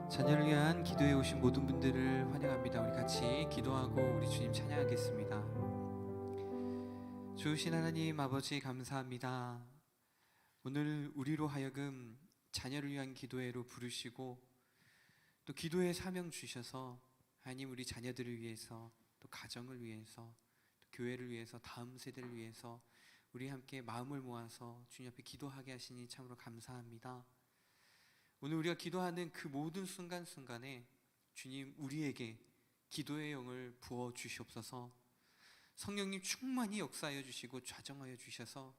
자녀를 위한 기도에 오신 모든 분들을 환영합니다. 우리 같이 기도하고 우리 주님 찬양하겠습니다. 좋으신 하나님 아버지 감사합니다. 오늘 우리로 하여금 자녀를 위한 기도회로 부르시고 또 기도의 사명 주셔서 하나님 우리 자녀들을 위해서 또 가정을 위해서 또 교회를 위해서 다음 세대를 위해서 우리 함께 마음을 모아서 주님 앞에 기도하게 하시니 참으로 감사합니다. 오늘 우리가 기도하는 그 모든 순간순간에 주님 우리에게 기도의 영을 부어 주시옵소서. 성령님 충만히 역사하여 주시고 좌정하여 주셔서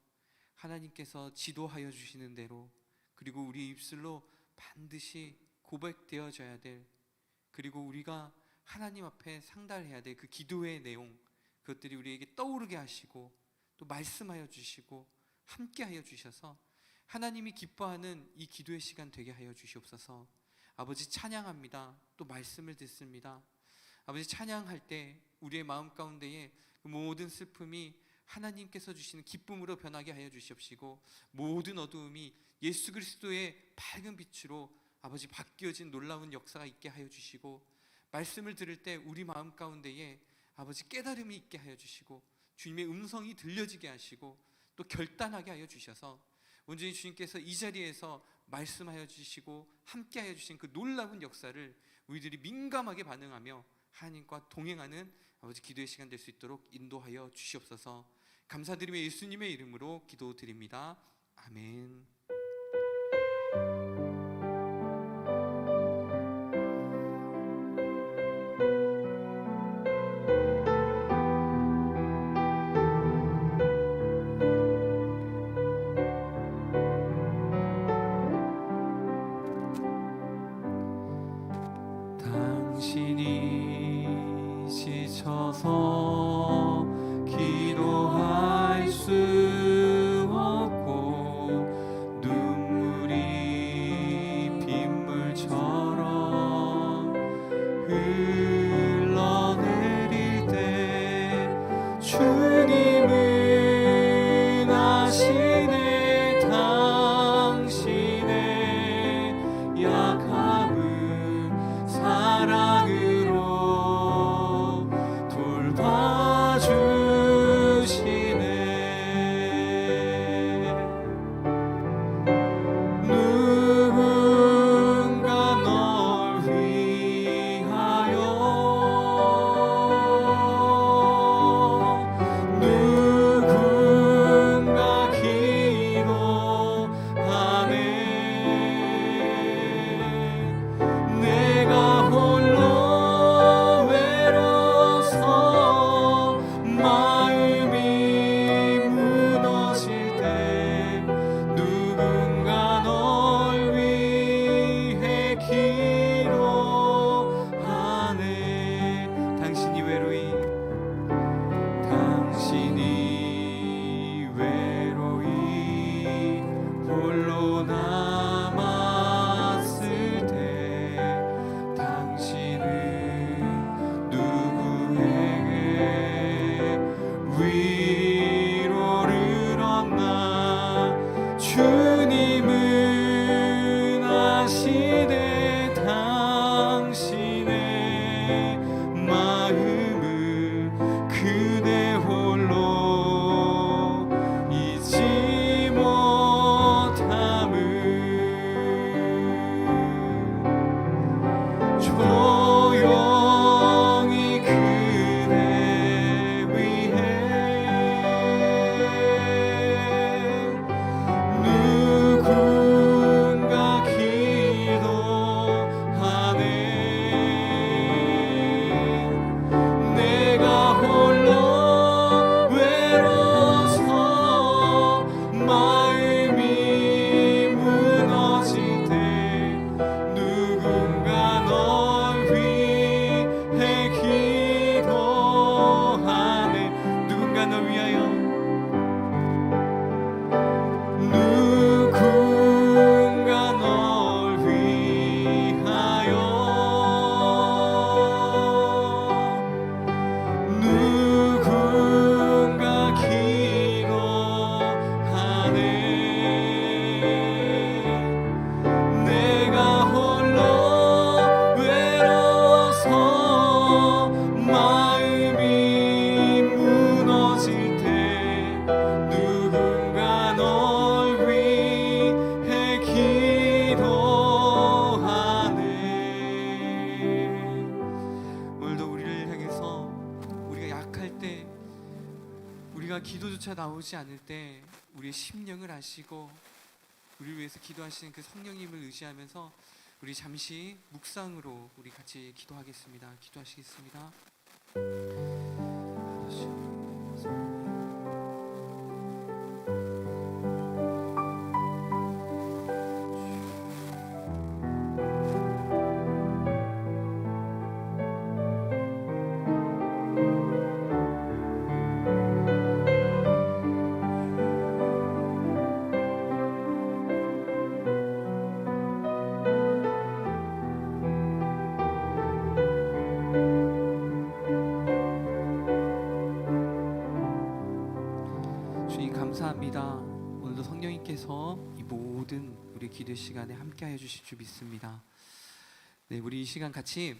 하나님께서 지도하여 주시는 대로, 그리고 우리 입술로 반드시 고백되어져야 될, 그리고 우리가 하나님 앞에 상달해야 될 그 기도의 내용, 그것들이 우리에게 떠오르게 하시고 또 말씀하여 주시고 함께하여 주셔서 하나님이 기뻐하는 이 기도의 시간 되게 하여 주시옵소서. 아버지 찬양합니다. 또 말씀을 듣습니다. 아버지 찬양할 때 우리의 마음 가운데에 그 모든 슬픔이 하나님께서 주시는 기쁨으로 변하게 하여 주시옵시고, 모든 어두움이 예수 그리스도의 밝은 빛으로 아버지 바뀌어진 놀라운 역사가 있게 하여 주시고, 말씀을 들을 때 우리 마음 가운데에 아버지 깨달음이 있게 하여 주시고 주님의 음성이 들려지게 하시고 또 결단하게 하여 주셔서 온전히 주님께서 이 자리에서 말씀하여 주시고 함께하여 주신 그 놀라운 역사를 우리들이 민감하게 반응하며 하나님과 동행하는 아버지 기도의 시간 될 수 있도록 인도하여 주시옵소서. 감사드리며 예수님의 이름으로 기도드립니다. 아멘. 당신이 지쳐서 기도할 수 없고 눈물이 나오지 않을 때 우리의 심령을 아시고 우리를 위해서 기도하시는 그 성령님을 의지하면서 우리 잠시 묵상으로 우리 같이 기도하겠습니다. 기도하시겠습니다. 주님 감사합니다. 오늘도 성령님께서 이 모든 우리 기도 시간에 함께하여 주실 줄 믿습니다. 네, 우리 이 시간 같이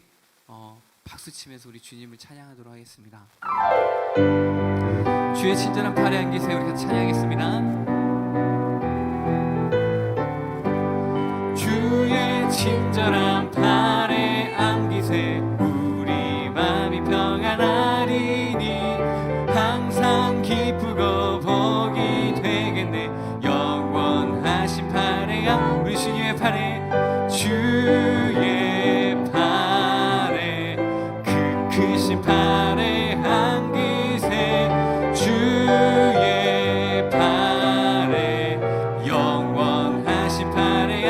박수 치면서 우리 주님을 찬양하도록 하겠습니다. 주의 친절한 팔에 안기세 우리 같이 찬양하겠습니다. 주의 친절한 팔에 안기세 우리 마음이 평안하리니 항상 기쁘고 복이 되겠네. 영원하신 팔에 우리 주님의 팔에 주의 팔에 그 크신 팔에 안기세 주의 팔에 영원하신 팔에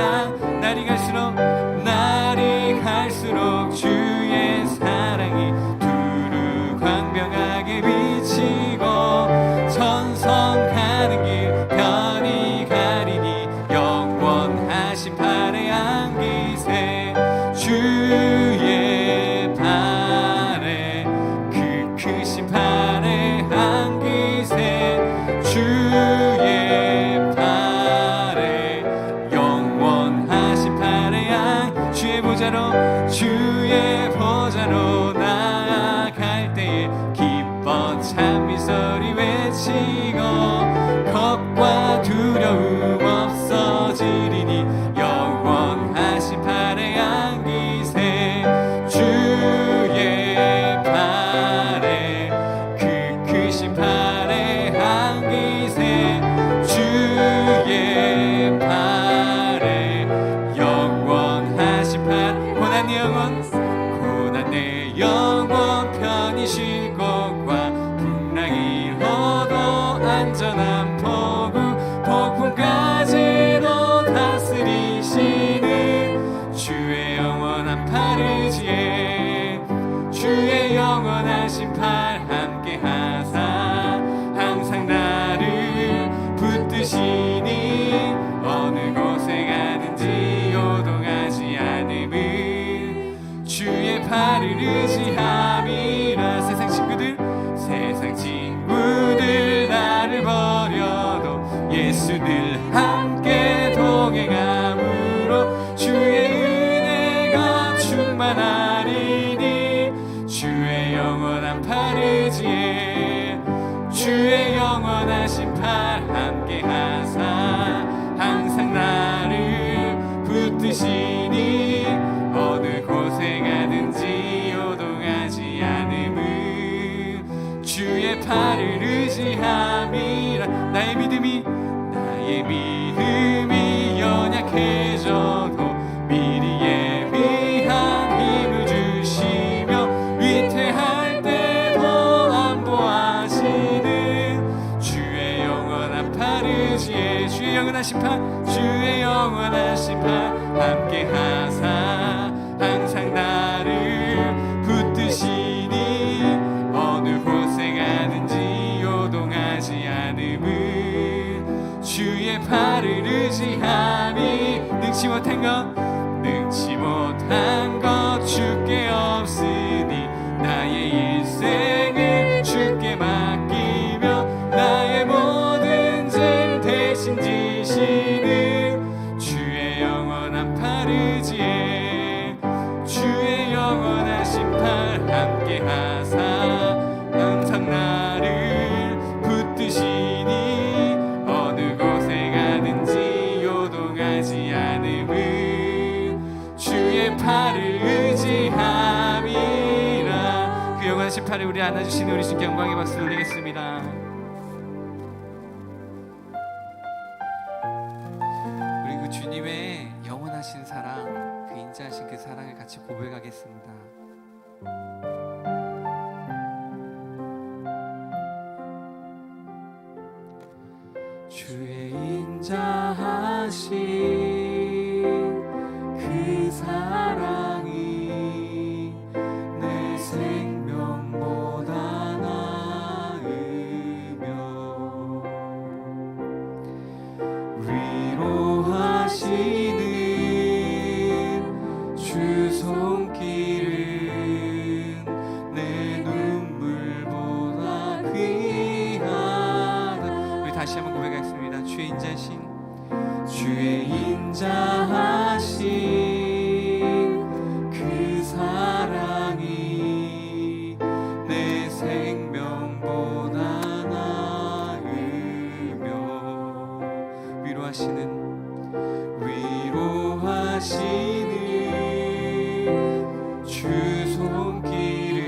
날이 갈수록 주의 사랑이 두루 광명하게 비치고 천성 가는 길 편히 가리니 영원하신 팔에 안기세 주의 팔에 그 크신 팔에 안기세 주의 팔에 영원하신 팔에 주의 보좌로 나아갈 때에 기뻐 찬미 소리 외치고 겁과 두려움 없어지리니 영원하신 팔에 안기세 주의 팔에 그 크신 팔에 안기세 주의 팔에 영원하신 팔 고난 내 영혼 편히 쉴 곳과 풍랑이 오도 안전한 폭풍까지도 다스리시는 주의 영원한 팔을 지에 주의 영원하신 팔 함께 하사 항상 나를 붙드시니 어느 곳에 가든지 요동하지 않음을 주의 팔을 의지함이라. 세상 친구들 나를 버려도 예수 늘 함께 동행함으로 주의 은혜가 충만하리니 주의 영원한 팔 의지에 주의 영원하신 팔 함께 하사 항상 나를 붙드시니 어느 곳에 가든지 요동하지 않음은 주의 팔을 의지함이라. 나의 믿음이 연약해져도 미리 예비한 힘을 주시며 위태할 때도 안보하시는 주의 영원한 팔 의지에 주의 영원하신 팔 함께 하사 항상 나를 붙드시니 어느 곳에 가든지 요동하지 않음은 주의 팔을 의지함이. 능치 못한 것 주께 없으니 나의 일생을 주께 맡기며 나의 모든 죄 대신 지시는 주의 영원한 팔 의지에 주의 영원하신 팔 함께 하사 항상 나를 붙드시니 어느 곳에 가든지 요동하지 않음은 주의 팔을 의지함이라. 그 영원하신 팔을 우리 안아주시는 우리 주께 영광의 박수 올리겠습니다. 인자하신 그 사랑을 같이 고백하겠습니다. 주의 인자하신 그 사랑이 내 생명보다 나으며 위로하시는 주 손길은 내 눈물보다 귀하다. 우리 다시 한번 고백하겠습니다. 주의 인자하신 그 사랑이 내 생명보다 나으며 위로하시는 주 손길은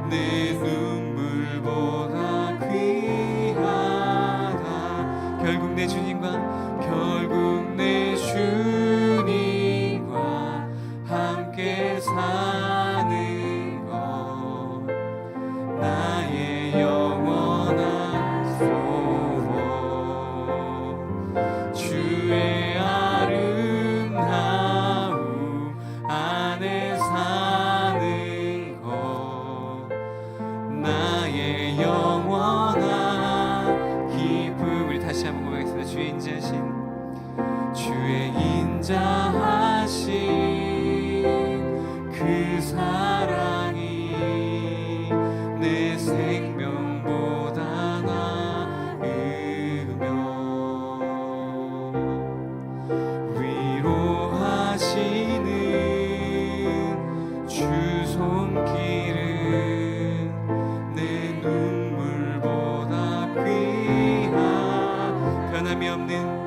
내 눈물보다 귀하다. 결국 내 주님과 함께 사는 것 나의 영원한 소원. 주의 아름다움 안에 사는 것 나의 영원한 기쁨. 우리 다시 한번 고백하겠습니다. 주의 인자하신 그 사랑이 내 생명보다 나으며 위로하시는 주 손길은 내 눈물보다 귀한 변함이 없는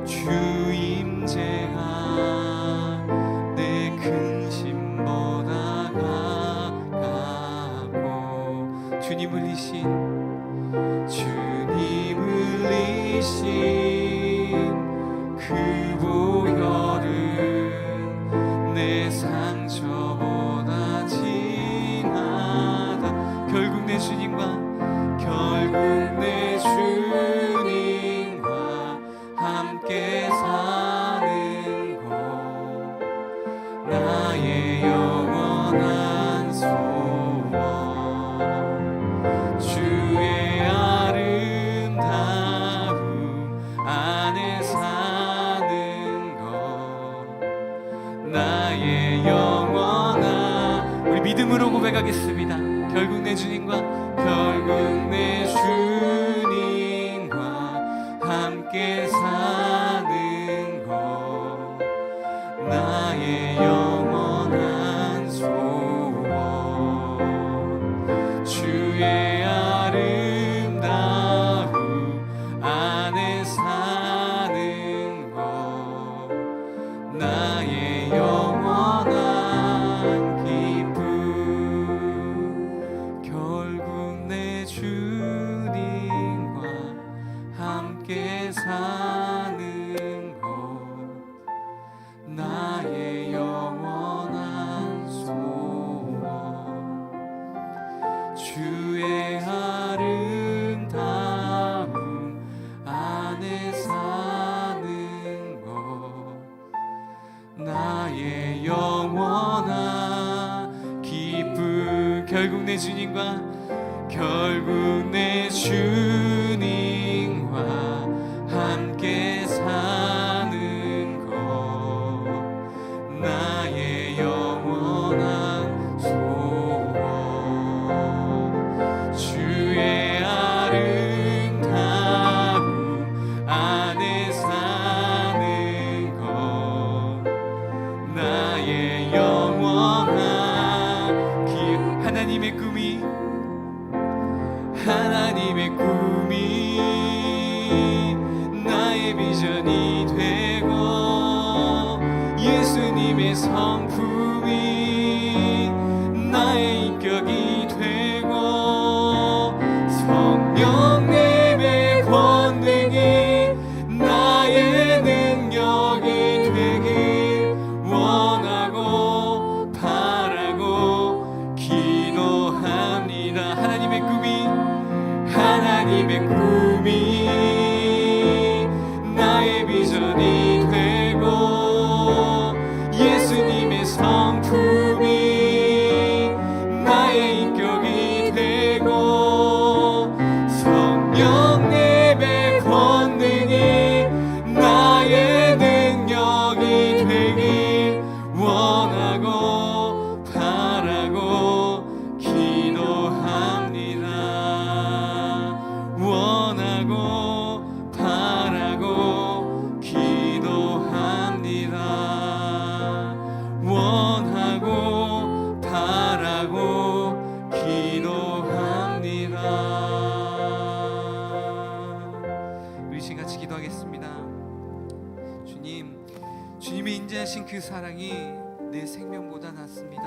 주 임재가 내 근심보다 가깝고 주님 흘리신 그 보혈은 내 상처보다 진하다. 결국 내 주님과 함께 사는 것 나의 영원한 소원. 주의 아름다움 안에 사는 것 나의 영원한. 우리 믿음으로 고백하겠습니다. 결국 내 주님과 함께 사는 것 나의 영원한 소원. 주의 아름다움 안에 사는 것 나의 영원한 기쁨. 결국 내 주님과 함께 사는 것 나의 영원한 소원. 주의 아름다움 안에 사는 것 나의 영원한 기쁨. 결국 내 주님과 함께 사는 것 나의 영원한 소원. 주의 아름다움 안에 사는 것 나의 영원한 기쁨. 하나님의 꿈이 나의 비전이 되고 예수님의 성품이 나의 인격이 되고 성령님의 권 하나님의 꿈이 나의 비전이 되고 예수님의 성품이 나의 인격이 되고 성령 예배 권능이 나의 능력이 되길 원하고 바라고 기도합니다. 원하고 바라고 기도합니다. 원하고 바라고 기도합니다. 우리 지금 같이 기도하겠습니다. 주님의 인자하신 그 사랑이 내 생명보다 낫습니다.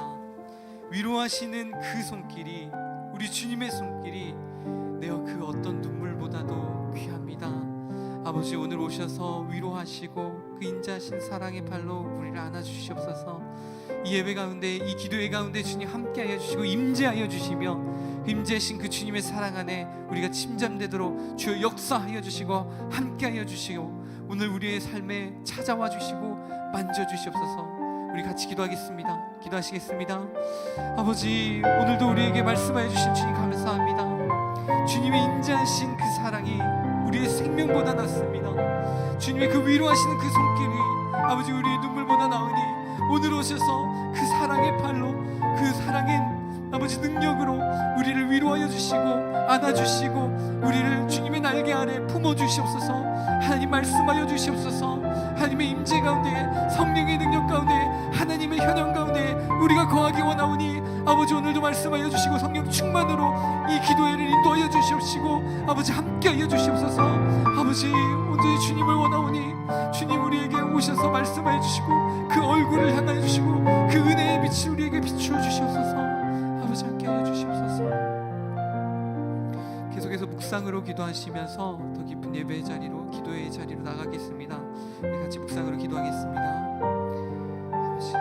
위로하시는 그 손길이, 우리 주님의 손길이 내어 그 어떤 눈물보다도 귀합니다. 아버지, 오늘 오셔서 위로하시고 그 인자하신 사랑의 발로 우리를 안아주시옵소서. 이 예배 가운데, 이 기도회 가운데 주님 함께하여 주시고 임재하여 주시며 임재하신 그 주님의 사랑 안에 우리가 침잠되도록 주여 역사하여 주시고 함께하여 주시고 오늘 우리의 삶에 찾아와 주시고 만져주시옵소서. 우리 같이 기도하겠습니다. 기도하시겠습니다. 아버지, 오늘도 우리에게 말씀하여 주신 주님 감사합니다. 주님의 인자하신 그 사랑이 우리의 생명보다 낫습니다. 주님의 그 위로하시는 그 손길이 아버지 우리의 눈물보다 나으니 오늘 오셔서 그 사랑의 팔로, 그 사랑의 아버지 능력으로 우리를 위로하여 주시고 안아주시고 우리를 주님의 날개 아래 품어주시옵소서. 하나님 말씀하여 주시옵소서. 하나님의 임재 가운데, 성령의 능력 가운데, 하나님의 현영 가운데 우리가 거하기 원하오니 아버지 오늘도 말씀하여 주시고 성령 충만으로 이 기도회를 인도하여 주시옵시고 아버지 함께하여 주시옵소서. 아버지 오늘 주님을 원하오니 주님 우리에게 오셔서 말씀하여 주시고 그 얼굴을 향하여 주시고 그 은혜의 빛을 우리에게 비추어 주시옵소서. 아버지 함께하여 주시옵소서. 계속해서 묵상으로 기도하시면서 더 깊은 예배의 자리로, 기도의 자리로 나가겠습니다. 우리 같이 묵상으로 기도하겠습니다. 아버지,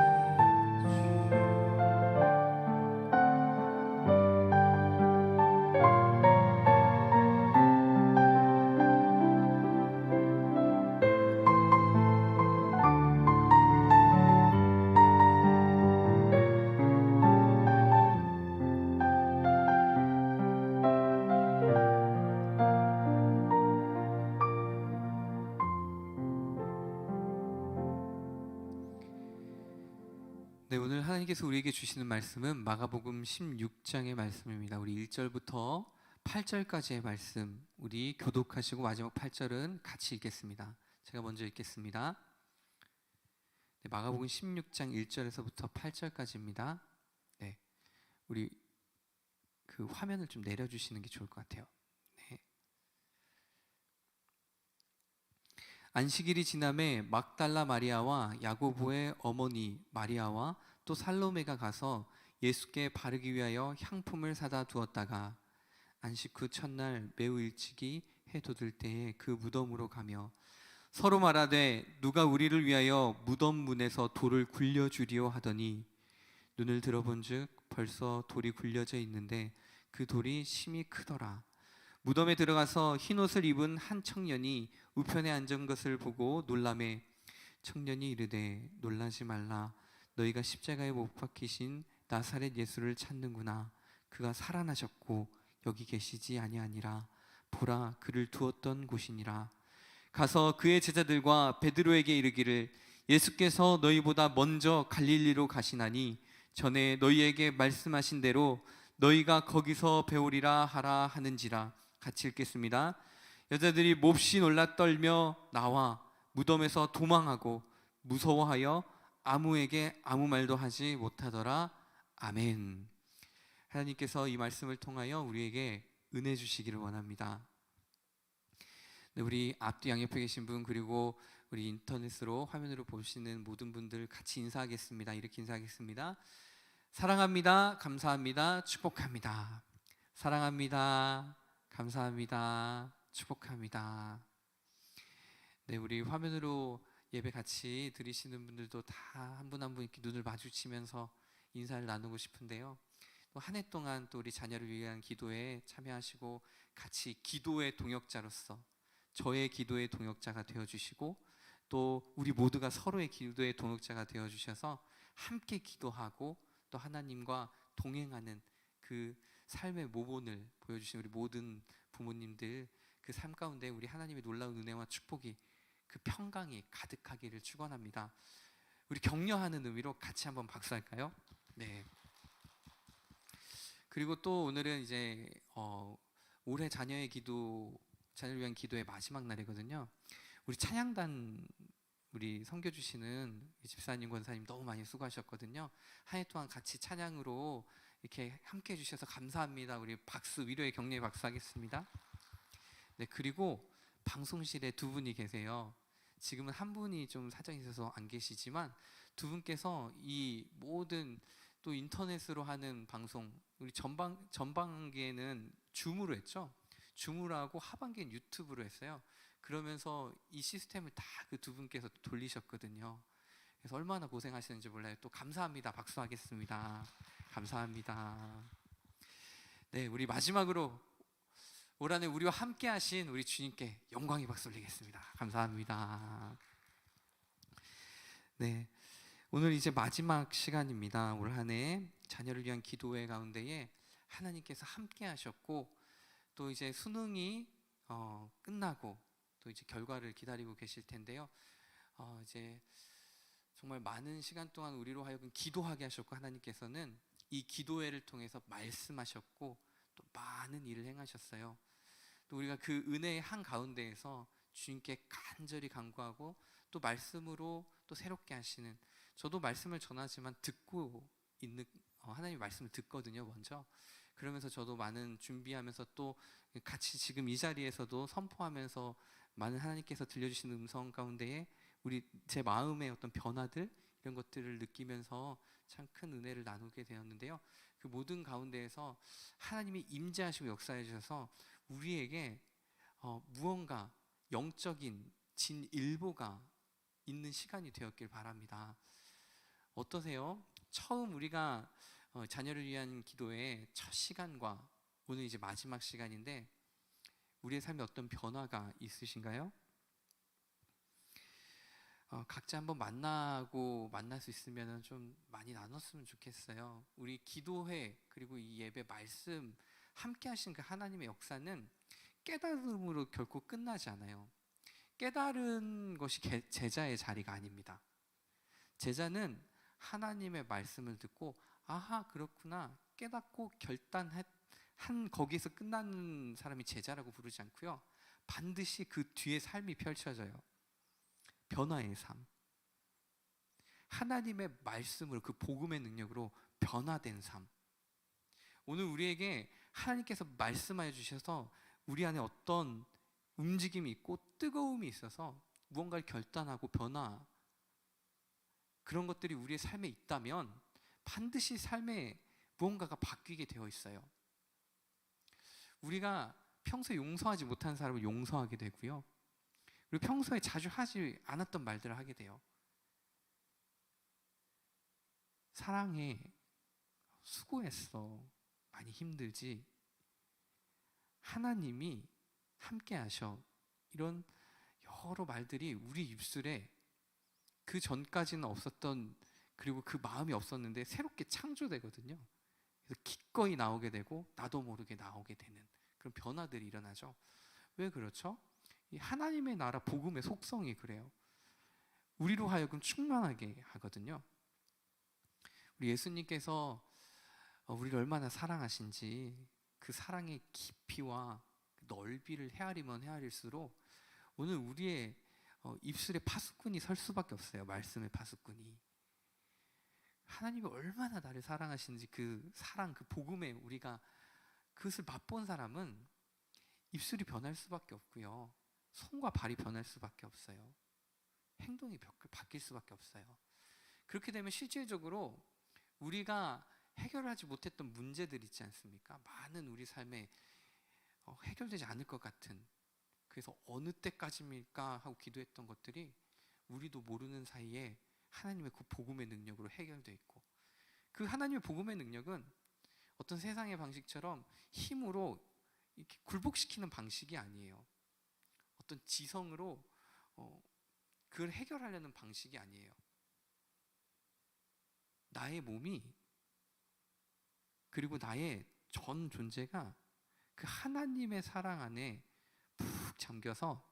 네, 오늘 하나님께서 우리에게 주시는 말씀은 마가복음 16장의 말씀입니다. 우리 1절부터 8절까지의 말씀, 우리 교독하시고 마지막 8절은 같이 읽겠습니다. 제가 먼저 읽겠습니다. 네, 마가복음 16장 1절에서부터 8절까지입니다. 네, 우리 그 화면을 좀 내려주시는 게 좋을 것 같아요. 네. 안식일이 지남에 막달라 마리아와 야고보의 어머니 마리아와 또 살로메가 가서 예수께 바르기 위하여 향품을 사다 두었다가 안식 후 첫날 매우 일찍이 해 돋을 때에 그 무덤으로 가며 서로 말하되 누가 우리를 위하여 무덤 문에서 돌을 굴려주리오 하더니 눈을 들어본즉 벌써 돌이 굴려져 있는데 그 돌이 심히 크더라. 무덤에 들어가서 흰옷을 입은 한 청년이 우편에 앉은 것을 보고 놀라매 청년이 이르되 놀라지 말라. 너희가 십자가에 못 박히신 나사렛 예수를 찾는구나. 그가 살아나셨고 여기 계시지 아니하니라. 보라, 그를 두었던 곳이니라. 가서 그의 제자들과 베드로에게 이르기를 예수께서 너희보다 먼저 갈릴리로 가시나니 전에 너희에게 말씀하신 대로 너희가 거기서 배우리라 하라 하는지라. 같이 읽겠습니다. 여자들이 몹시 놀라 떨며 나와 무덤에서 도망하고 무서워하여 아무에게 아무 말도 하지 못하더라. 아멘. 하나님께서 이 말씀을 통하여 우리에게 은혜 주시기를 원합니다. 네, 우리 앞뒤 양옆에 계신 분 그리고 우리 인터넷으로 화면으로 보시는 모든 분들 같이 인사하겠습니다. 이렇게 인사하겠습니다. 사랑합니다. 감사합니다. 축복합니다. 사랑합니다. 감사합니다. 축복합니다. 네, 우리 화면으로 예배 같이 드리시는 분들도 다 한 분 한 분 이렇게 눈을 마주치면서 인사를 나누고 싶은데요. 또 한 해 동안 또 우리 자녀를 위한 기도에 참여하시고 같이 기도의 동역자로서 저의 기도의 동역자가 되어주시고 또 우리 모두가 서로의 기도의 동역자가 되어주셔서 함께 기도하고 또 하나님과 동행하는 그 삶의 모본을 보여주신 우리 모든 부모님들, 그 삶 가운데 우리 하나님의 놀라운 은혜와 축복이, 그 평강이 가득하기를 축원합니다. 우리 격려하는 의미로 같이 한번 박수할까요? 네. 그리고 또 오늘은 이제 올해 자녀를 위한 기도의 마지막 날이거든요. 우리 찬양단 우리 섬겨주시는 집사님, 권사님 너무 많이 수고하셨거든요. 한 해 동안 같이 찬양으로 이렇게 함께 해주셔서 감사합니다. 우리 박수, 위로의 격려의 박수 하겠습니다. 네, 그리고 방송실에 두 분이 계세요. 지금은 한 분이 좀 사정이 있어서 안 계시지만 두 분께서 이 모든 또 인터넷으로 하는 방송, 우리 전반기에는 줌으로 했죠. 줌으로 하고 하반기엔 유튜브로 했어요. 그러면서 이 시스템을 다 그 두 분께서 돌리셨거든요. 그래서 얼마나 고생하시는지 몰라요. 또 감사합니다. 박수하겠습니다. 감사합니다. 네, 우리 마지막으로 올 한해 우리와 함께 하신 우리 주님께 영광의 박수 올리겠습니다. 감사합니다. 네, 오늘 이제 마지막 시간입니다. 올 한해 자녀를 위한 기도회 가운데에 하나님께서 함께 하셨고 또 이제 수능이 끝나고 또 이제 결과를 기다리고 계실 텐데요. 이제 정말 많은 시간 동안 우리로 하여금 기도하게 하셨고 하나님께서는 이 기도회를 통해서 말씀하셨고 또 많은 일을 행하셨어요. 또 우리가 그 은혜의 한 가운데에서 주님께 간절히 간구하고 또 말씀으로 또 새롭게 하시는, 저도 말씀을 전하지만 듣고 있는 하나님의 말씀을 듣거든요 먼저. 그러면서 저도 많은 준비하면서 또 같이 지금 이 자리에서도 선포하면서 많은 하나님께서 들려주시는 음성 가운데에 제 마음의 어떤 변화들, 이런 것들을 느끼면서 참 큰 은혜를 나누게 되었는데요. 그 모든 가운데에서 하나님이 임재하시고 역사해 주셔서 우리에게 무언가 영적인 진일보가 있는 시간이 되었길 바랍니다. 어떠세요? 처음 우리가 자녀를 위한 기도의 첫 시간과 오늘 이제 마지막 시간인데 우리의 삶에 어떤 변화가 있으신가요? 각자 한번 만날 수 있으면 좀 많이 나눴으면 좋겠어요. 우리 기도회 그리고 이 예배 말씀 함께 하신 그 하나님의 역사는 깨달음으로 결코 끝나지 않아요. 깨달은 것이 제자의 자리가 아닙니다. 제자는 하나님의 말씀을 듣고 아하 그렇구나 깨닫고 결단한 거기서 끝나는 사람이 제자라고 부르지 않고요. 반드시 그 뒤에 삶이 펼쳐져요. 변화의 삶, 하나님의 말씀으로 그 복음의 능력으로 변화된 삶. 오늘 우리에게 하나님께서 말씀하여 주셔서 우리 안에 어떤 움직임이 있고 뜨거움이 있어서 무언가를 결단하고 변화, 그런 것들이 우리의 삶에 있다면 반드시 삶에 무언가가 바뀌게 되어 있어요. 우리가 평소에 용서하지 못한 사람을 용서하게 되고요. 그리고 평소에 자주 하지 않았던 말들을 하게 돼요. 사랑해, 수고했어, 많이 힘들지, 하나님이 함께 하셔, 이런 여러 말들이 우리 입술에 그 전까지는 없었던, 그리고 그 마음이 없었는데 새롭게 창조되거든요. 그래서 기꺼이 나오게 되고 나도 모르게 나오게 되는 그런 변화들이 일어나죠. 왜 그렇죠? 이 하나님의 나라 복음의 속성이 그래요. 우리로 하여금 충만하게 하거든요. 우리 예수님께서 우리를 얼마나 사랑하신지 그 사랑의 깊이와 넓이를 헤아리면 헤아릴수록 오늘 우리의 입술에 파수꾼이 설 수밖에 없어요. 말씀의 파수꾼이. 하나님이 얼마나 나를 사랑하시는지 그 사랑, 그 복음에 우리가 그것을 맛본 사람은 입술이 변할 수밖에 없고요. 손과 발이 변할 수밖에 없어요. 행동이 바뀔 수밖에 없어요. 그렇게 되면 실질적으로 우리가 해결하지 못했던 문제들 있지 않습니까? 많은 우리 삶에 해결되지 않을 것 같은, 그래서 어느 때까지입니까? 하고 기도했던 것들이 우리도 모르는 사이에 하나님의 그 복음의 능력으로 해결되어 있고, 그 하나님의 복음의 능력은 어떤 세상의 방식처럼 힘으로 이렇게 굴복시키는 방식이 아니에요. 어떤 지성으로 그걸 해결하려는 방식이 아니에요. 나의 몸이 그리고 나의 전 존재가 그 하나님의 사랑 안에 푹 잠겨서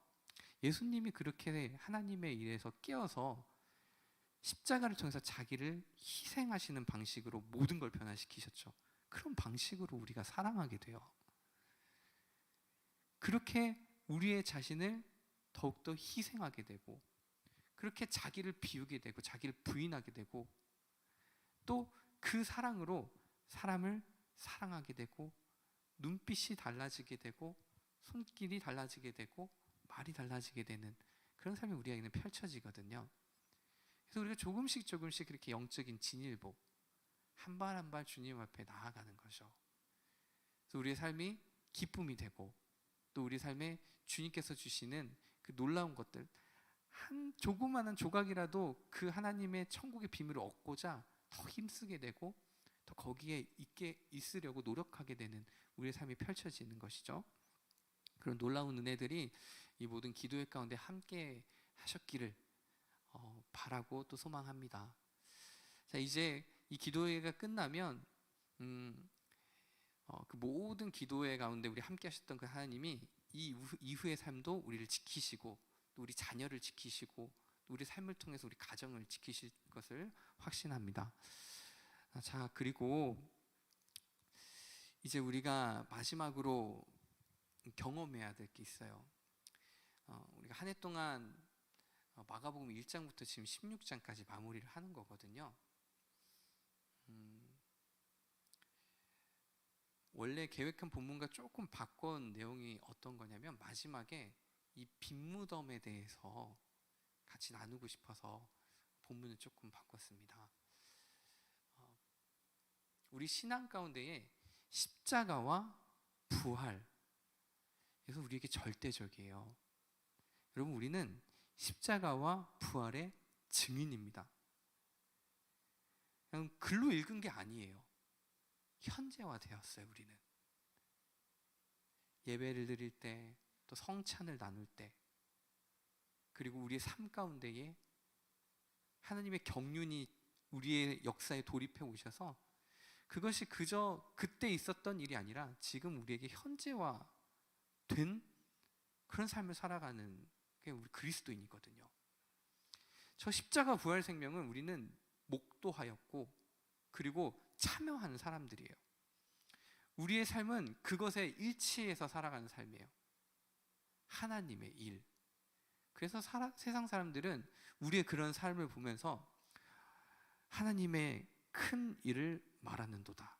예수님이 그렇게 하나님의 일에서 깨어서 십자가를 통해서 자기를 희생하시는 방식으로 모든 걸 변화시키셨죠. 그런 방식으로 우리가 사랑하게 돼요. 그렇게 우리의 자신을 더욱더 희생하게 되고, 그렇게 자기를 비우게 되고 자기를 부인하게 되고, 또 그 사랑으로 사람을 사랑하게 되고, 눈빛이 달라지게 되고, 손길이 달라지게 되고, 말이 달라지게 되는 그런 삶이 우리에게는 펼쳐지거든요. 그래서 우리가 조금씩 조금씩 그렇게 영적인 진일보, 한 발 한 발 주님 앞에 나아가는 거죠. 그래서 우리의 삶이 기쁨이 되고, 또 우리 삶에 주님께서 주시는 그 놀라운 것들, 한 조그마한 조각이라도 그 하나님의 천국의 비밀을 얻고자 더 힘쓰게 되고, 더 거기에 있으려고 노력하게 되는 우리의 삶이 펼쳐지는 것이죠. 그런 놀라운 은혜들이 이 모든 기도회 가운데 함께 하셨기를 바라고 또 소망합니다. 자, 이제 이 기도회가 끝나면 그 모든 기도회 가운데 우리 함께 하셨던 그 하나님이 이 이후의 삶도 우리를 지키시고, 또 우리 자녀를 지키시고, 또 우리 삶을 통해서 우리 가정을 지키실 것을 확신합니다. 자, 그리고 이제 우리가 마지막으로 경험해야 될 게 있어요. 우리가 한 해 동안 마가복음 1장부터 지금 16장까지 마무리를 하는 거거든요. 원래 계획한 본문과 조금 바꾼 내용이 어떤 거냐면, 마지막에 이 빈무덤에 대해서 같이 나누고 싶어서 본문을 조금 바꿨습니다. 우리 신앙 가운데에 십자가와 부활, 그래서 우리에게 절대적이에요. 여러분, 우리는 십자가와 부활의 증인입니다. 그냥 글로 읽은 게 아니에요. 현재화되었어요. 우리는 예배를 드릴 때, 또 성찬을 나눌 때, 그리고 우리의 삶 가운데에 하나님의 경륜이 우리의 역사에 돌입해 오셔서 그것이 그저 그때 있었던 일이 아니라 지금 우리에게 현재화된 그런 삶을 살아가는 게 우리 그리스도인이거든요. 저 십자가 부활 생명은 우리는 목도하였고, 그리고 참여하는 사람들이에요. 우리의 삶은 그것에 일치해서 살아가는 삶이에요. 하나님의 일. 그래서 세상 사람들은 우리의 그런 삶을 보면서 하나님의 큰 일을 말하는도다,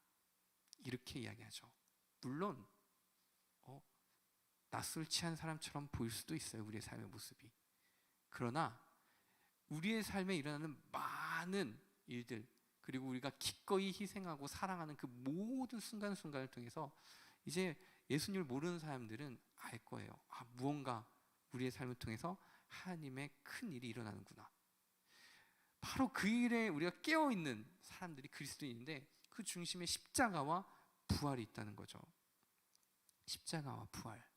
이렇게 이야기하죠. 물론 낯설 취한 사람처럼 보일 수도 있어요, 우리의 삶의 모습이. 그러나 우리의 삶에 일어나는 많은 일들, 그리고 우리가 기꺼이 희생하고 사랑하는 그 모든 순간순간을 통해서 이제 예수님을 모르는 사람들은 알 거예요. 무언가 우리의 삶을 통해서 하나님의 큰 일이 일어나는구나. 바로 그 일에 우리가 깨어있는 사람들이 그리스도인인데, 그 중심에 십자가와 부활이 있다는 거죠. 십자가와 부활.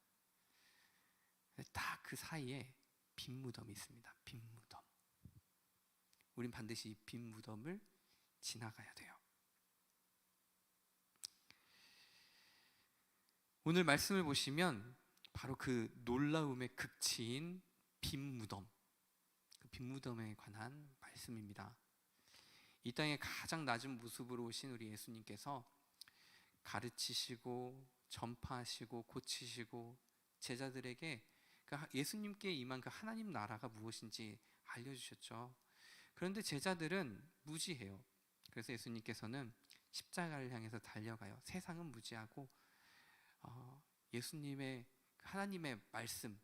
딱 그 사이에 빈 무덤이 있습니다. 빈 무덤. 우린 반드시 이 빈 무덤을 지나가야 돼요. 오늘 말씀을 보시면 바로 그 놀라움의 극치인 빈 무덤, 그 빈 무덤에 관한 말씀입니다. 이 땅에 가장 낮은 모습으로 오신 우리 예수님께서 가르치시고 전파하시고 고치시고 제자들에게 그 예수님께 임한 그 하나님 나라가 무엇인지 알려주셨죠. 그런데 제자들은 무지해요. 그래서 예수님께서는 십자가를 향해서 달려가요. 세상은 무지하고 예수님의 하나님의 말씀,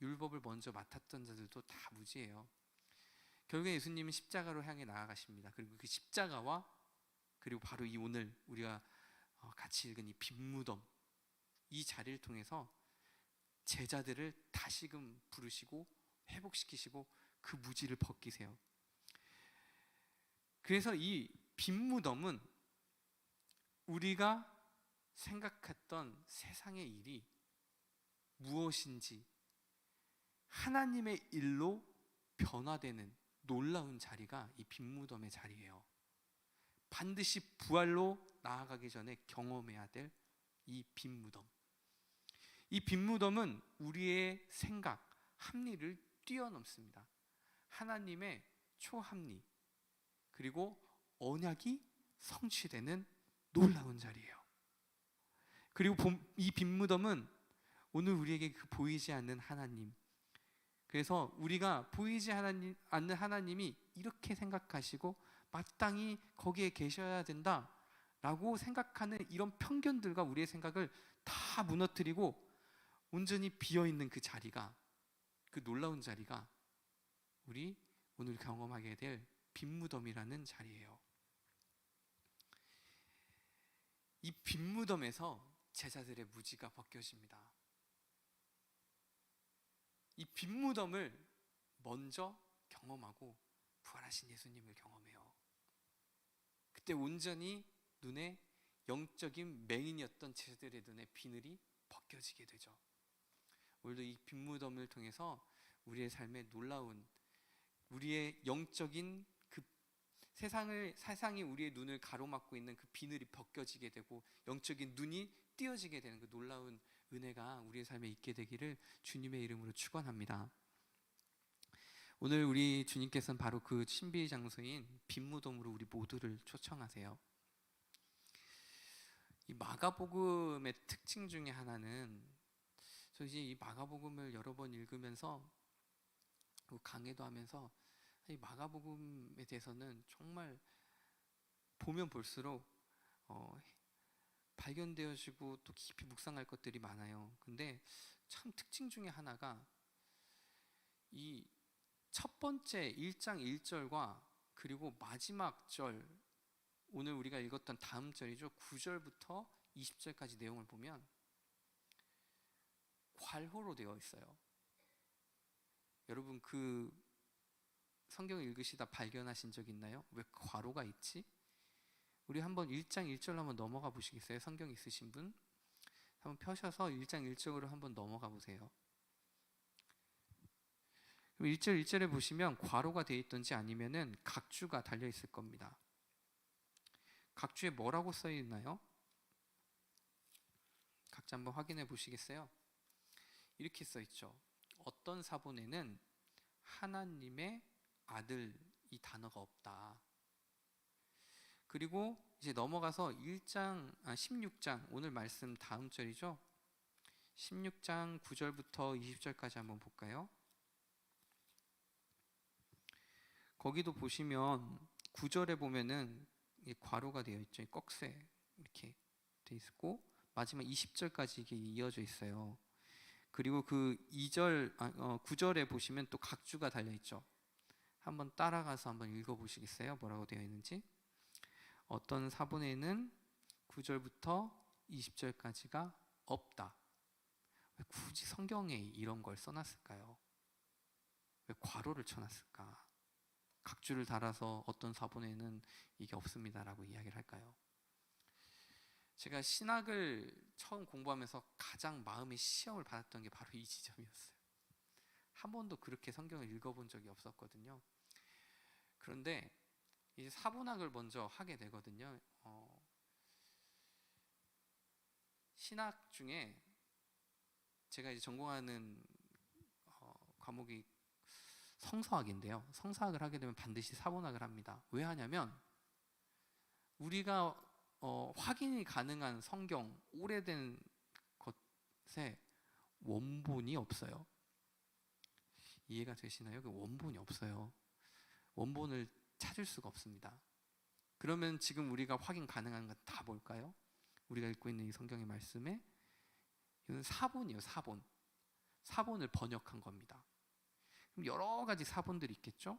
율법을 먼저 맡았던 자들도 다 무지해요. 결국에 예수님은 십자가로 향해 나아가십니다. 그리고 그 십자가와, 그리고 바로 이 오늘 우리가 같이 읽은 이 빈무덤, 이 자리를 통해서 제자들을 다시금 부르시고 회복시키시고 그 무지를 벗기세요. 그래서 이 빈무덤은 우리가 생각했던 세상의 일이 무엇인지 하나님의 일로 변화되는 놀라운 자리가 이 빈무덤의 자리예요. 반드시 부활로 나아가기 전에 경험해야 될 이 빈무덤. 이 빈무덤은 우리의 생각, 합리를 뛰어넘습니다. 하나님의 초합리, 그리고 언약이 성취되는 놀라운 자리예요. 그리고 이 빈무덤은 오늘 우리에게 그 보이지 않는 하나님, 그래서 우리가 보이지 않는 하나님이 이렇게 생각하시고 마땅히 거기에 계셔야 된다라고 생각하는 이런 편견들과 우리의 생각을 다 무너뜨리고 온전히 비어있는 그 자리가, 그 놀라운 자리가 우리 오늘 경험하게 될 빈무덤이라는 자리예요. 이 빈무덤에서 제자들의 무지가 벗겨집니다. 이 빈무덤을 먼저 경험하고 부활하신 예수님을 경험해요. 그때 온전히 눈에 영적인 맹인이었던 제자들의 눈에 비늘이 벗겨지게 되죠. 오늘도 이 빈무덤을 통해서 우리의 삶에 놀라운, 우리의 영적인 그 세상이 우리의 눈을 가로막고 있는 그 비늘이 벗겨지게 되고 영적인 눈이 띄어지게 되는 그 놀라운 은혜가 우리의 삶에 있게 되기를 주님의 이름으로 축원합니다. 오늘 우리 주님께서는 바로 그 신비 장소인 빈무덤으로 우리 모두를 초청하세요. 이 마가복음의 특징 중에 하나는, 저 이제 이 마가복음을 여러 번 읽으면서 강해도 하면서 이 마가복음에 대해서는 정말 보면 볼수록 발견되어지고 또 깊이 묵상할 것들이 많아요. 근데 참 특징 중에 하나가 이 첫 번째 1장 1절과 그리고 마지막 절, 오늘 우리가 읽었던 다음 절이죠. 9절부터 20절까지 내용을 보면 괄호로 되어 있어요. 여러분 그 성경 읽으시다 발견하신 적 있나요? 왜 괄호가 있지? 우리 한번 1장 1절로 한번 넘어가 보시겠어요? 성경 있으신 분? 한번 펴셔서 1장 1절로 한번 넘어가 보세요. 그럼 1절 1절에 보시면 괄호가 되어 있든지 아니면은 각주가 달려 있을 겁니다. 각주에 뭐라고 써 있나요? 각자 한번 확인해 보시겠어요? 이렇게 써 있죠. 어떤 사본에는 하나님의 아들 이 단어가 없다. 그리고 이제 넘어가서 16장 오늘 말씀 다음 절이죠. 16장 9절부터 20절까지 한번 볼까요? 거기도 보시면 9절에 보면은 괄호가 되어 있죠. 꺽쇠 이렇게 되어 있고 마지막 20절까지 이게 이어져 있어요. 그리고 그 9절에 보시면 또 각주가 달려 있죠. 한번 따라가서 한번 읽어보시겠어요? 뭐라고 되어 있는지. 어떤 사본에는 9절부터 20절까지가 없다. 왜 굳이 성경에 이런 걸 써놨을까요? 왜 괄호를 쳐놨을까? 각주를 달아서 어떤 사본에는 이게 없습니다라고 이야기를 할까요? 제가 신학을 처음 공부하면서 가장 마음의 시험을 받았던 게 바로 이 지점이었어요. 한 번도 그렇게 성경을 읽어본 적이 없었거든요. 그런데 이제 사본학을 먼저 하게 되거든요. 신학 중에 제가 이제 전공하는 과목이 성서학인데요. 성서학을 하게 되면 반드시 사본학을 합니다. 왜 하냐면 우리가 확인이 가능한 성경, 오래된 것에 원본이 없어요. 이해가 되시나요? 그 원본이 없어요. 원본을 찾을 수가 없습니다. 그러면 지금 우리가 확인 가능한 건 다 뭘까요? 우리가 읽고 있는 이 성경의 말씀에 이건 사본이에요. 사본. 사본을 번역한 겁니다. 그럼 여러 가지 사본들이 있겠죠?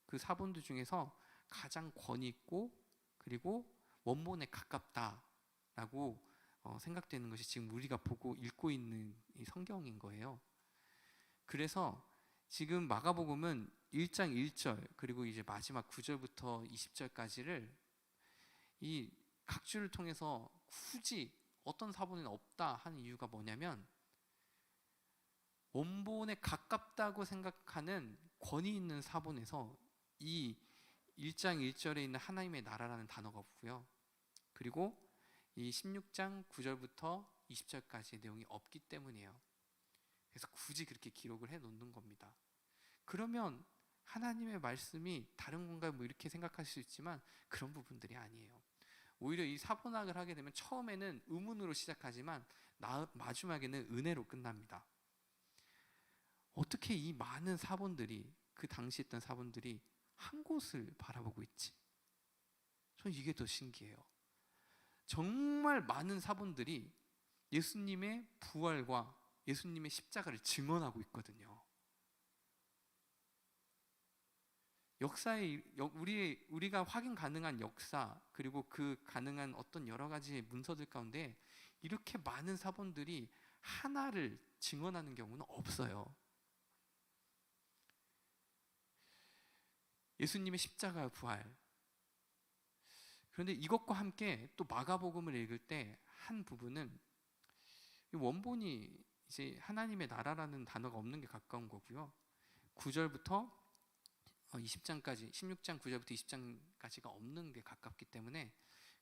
그 사본들 중에서 가장 권위 있고 그리고 원본에 가깝다라고 생각되는 것이 지금 우리가 보고 읽고 있는 이 성경인 거예요. 그래서 지금 마가복음은 1장 1절 그리고 이제 마지막 9절부터 20절까지를 이 각주를 통해서 굳이 어떤 사본은 없다 하는 이유가 뭐냐면 원본에 가깝다고 생각하는 권위 있는 사본에서 이 1장 1절에 있는 하나님의 나라라는 단어가 없고요. 그리고 이 16장 9절부터 20절까지의 내용이 없기 때문이에요. 그래서 굳이 그렇게 기록을 해 놓는 겁니다. 그러면 하나님의 말씀이 다른 건가 뭐 이렇게 생각할 수 있지만 그런 부분들이 아니에요. 오히려 이 사본학을 하게 되면 처음에는 의문으로 시작하지만 마지막에는 은혜로 끝납니다. 어떻게 이 많은 사본들이, 그 당시 있던 사본들이 한 곳을 바라보고 있지? 전 이게 더 신기해요. 정말 많은 사본들이 예수님의 부활과 예수님의 십자가를 증언하고 있거든요. 역사의 우리가 확인 가능한 역사, 그리고 그 가능한 어떤 여러 가지 문서들 가운데 이렇게 많은 사본들이 하나를 증언하는 경우는 없어요. 예수님의 십자가 부활. 그런데 이것과 함께 또 마가복음을 읽을 때 한 부분은 원본이 이제 하나님의 나라라는 단어가 없는 게 가까운 거고요. 9절부터 20장까지, 16장 9절부터 20장까지가 없는 게 가깝기 때문에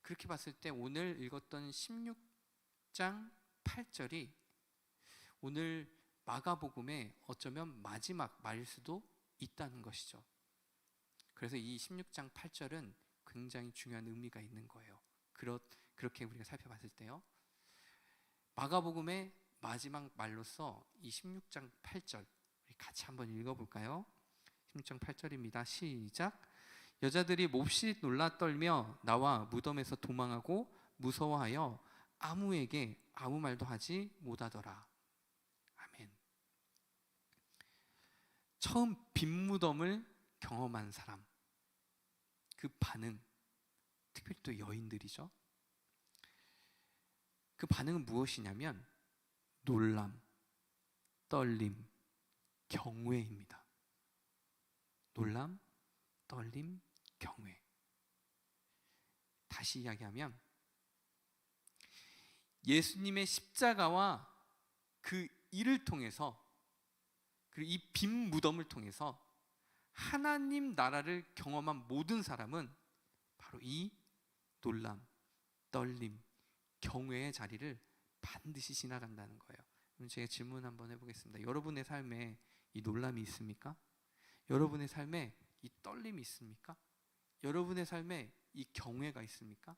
그렇게 봤을 때 오늘 읽었던 16장 8절이 오늘 마가복음의 어쩌면 마지막 말일 수도 있다는 것이죠. 그래서 이 16장 8절은 굉장히 중요한 의미가 있는 거예요. 그렇게 우리가 살펴봤을 때요. 마가복음의 마지막 말로서 이 16장 8절 같이 한번 읽어볼까요? 16장 8절입니다. 시작. 여자들이 몹시 놀라 떨며 나와 무덤에서 도망하고 무서워하여 아무에게 아무 말도 하지 못하더라. 아멘. 처음 빈 무덤을 경험한 사람, 그 반응, 특별히 또 여인들이죠. 그 반응은 무엇이냐면 놀람, 떨림, 경외입니다. 놀람, 떨림, 경외. 다시 이야기하면 예수님의 십자가와 그 일을 통해서, 그리고 이 빈 무덤을 통해서 하나님 나라를 경험한 모든 사람은 바로 이 놀람, 떨림, 경외의 자리를 반드시 지나간다는 거예요. 그럼 제가 질문 한번 해보겠습니다. 여러분의 삶에 이 놀람이 있습니까? 여러분의 삶에 이 떨림이 있습니까? 여러분의 삶에 이 경외가 있습니까?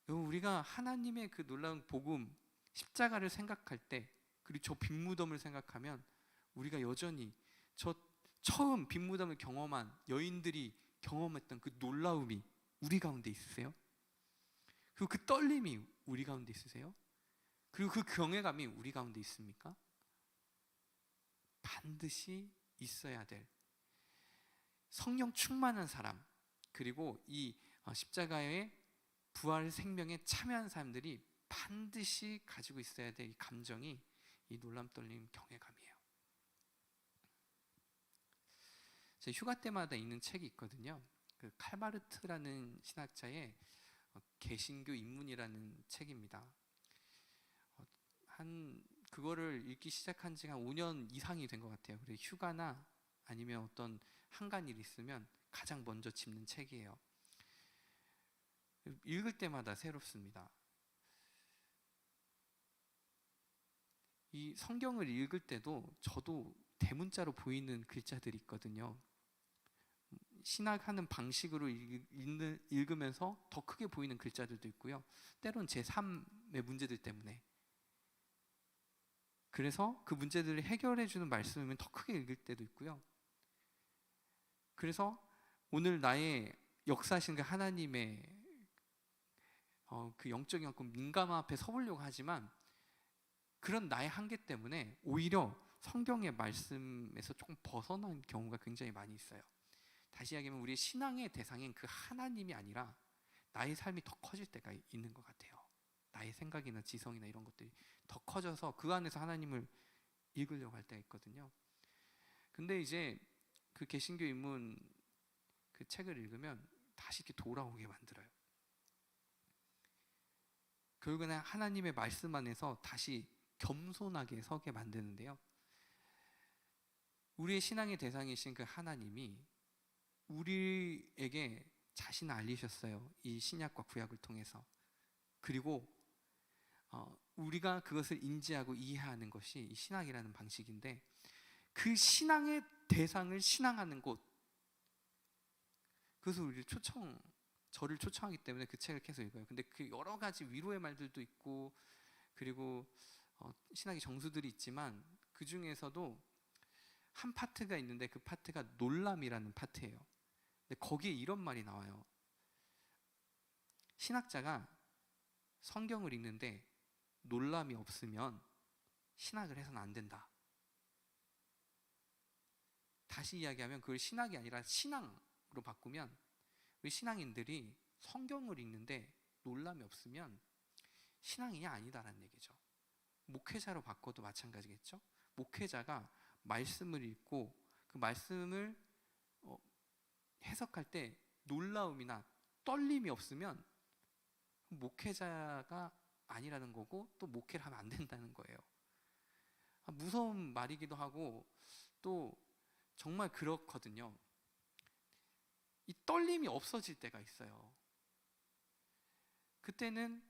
우리가 하나님의 그 놀라운 복음, 십자가를 생각할 때, 그리고 저 빈무덤을 생각하면 우리가 여전히 저 처음 빈무덤을 경험한 여인들이 경험했던 그 놀라움이 우리 가운데 있으세요? 그리고 그 떨림이 우리 가운데 있으세요? 그리고 그 경외감이 우리 가운데 있습니까? 반드시 있어야 될 성령 충만한 사람, 그리고 이 십자가의 부활 생명에 참여한 사람들이 반드시 가지고 있어야 될 이 감정이 이 놀람, 떨림, 경외감이에요. 제 휴가 때마다 읽는 책이 있거든요. 그 칼바르트라는 신학자의 개신교 입문이라는 책입니다. 그거를 읽기 시작한 지가 한 5년 이상이 된 것 같아요. 그래서 휴가나 아니면 어떤 한간일 있으면 가장 먼저 집는 책이에요. 읽을 때마다 새롭습니다. 이 성경을 읽을 때도 저도 대문자로 보이는 글자들이 있거든요. 신학하는 방식으로 읽으면서 더 크게 보이는 글자들도 있고요. 때론 제 삶의 문제들 때문에, 그래서 그 문제들을 해결해 주는 말씀이면 더 크게 읽을 때도 있고요. 그래서 오늘 나의 역사하신 그 하나님의 그 영적인 만큼 민감 앞에 서보려고 하지만 그런 나의 한계 때문에 오히려 성경의 말씀에서 조금 벗어난 경우가 굉장히 많이 있어요. 다시 이야기하면 우리의 신앙의 대상인 그 하나님이 아니라 나의 삶이 더 커질 때가 있는 것 같아요. 나의 생각이나 지성이나 이런 것들이 더 커져서 그 안에서 하나님을 읽으려고 할 때가 있거든요. 근데 이제 그 개신교 입문 그 책을 읽으면 다시 이렇게 돌아오게 만들어요. 결국에는 하나님의 말씀 안에서 다시 겸손하게 서게 만드는데요. 우리의 신앙의 대상이신 그 하나님이 우리에게 자신을 알리셨어요. 이 신약과 구약을 통해서. 그리고 우리가 그것을 인지하고 이해하는 것이 이 신학이라는 방식인데, 그 신앙의 대상을 신앙하는 곳, 그것을 저를 초청하기 때문에 그 책을 계속 읽어요. 근데 그 여러 가지 위로의 말들도 있고, 그리고 신학의 정수들이 있지만 그 중에서도 한 파트가 있는데 그 파트가 놀람이라는 파트예요. 근데 거기에 이런 말이 나와요. 신학자가 성경을 읽는데 놀람이 없으면 신학을 해서는 안 된다. 다시 이야기하면 그걸 신학이 아니라 신앙으로 바꾸면, 우리 신앙인들이 성경을 읽는데 놀람이 없으면 신앙인이 아니다라는 얘기죠. 목회자로 바꿔도 마찬가지겠죠. 목회자가 말씀을 읽고 그 말씀을 해석할 때 놀라움이나 떨림이 없으면 목회자가 아니라는 거고, 또 목회를 하면 안 된다는 거예요. 무서운 말이기도 하고 또 정말 그렇거든요. 이 떨림이 없어질 때가 있어요. 그때는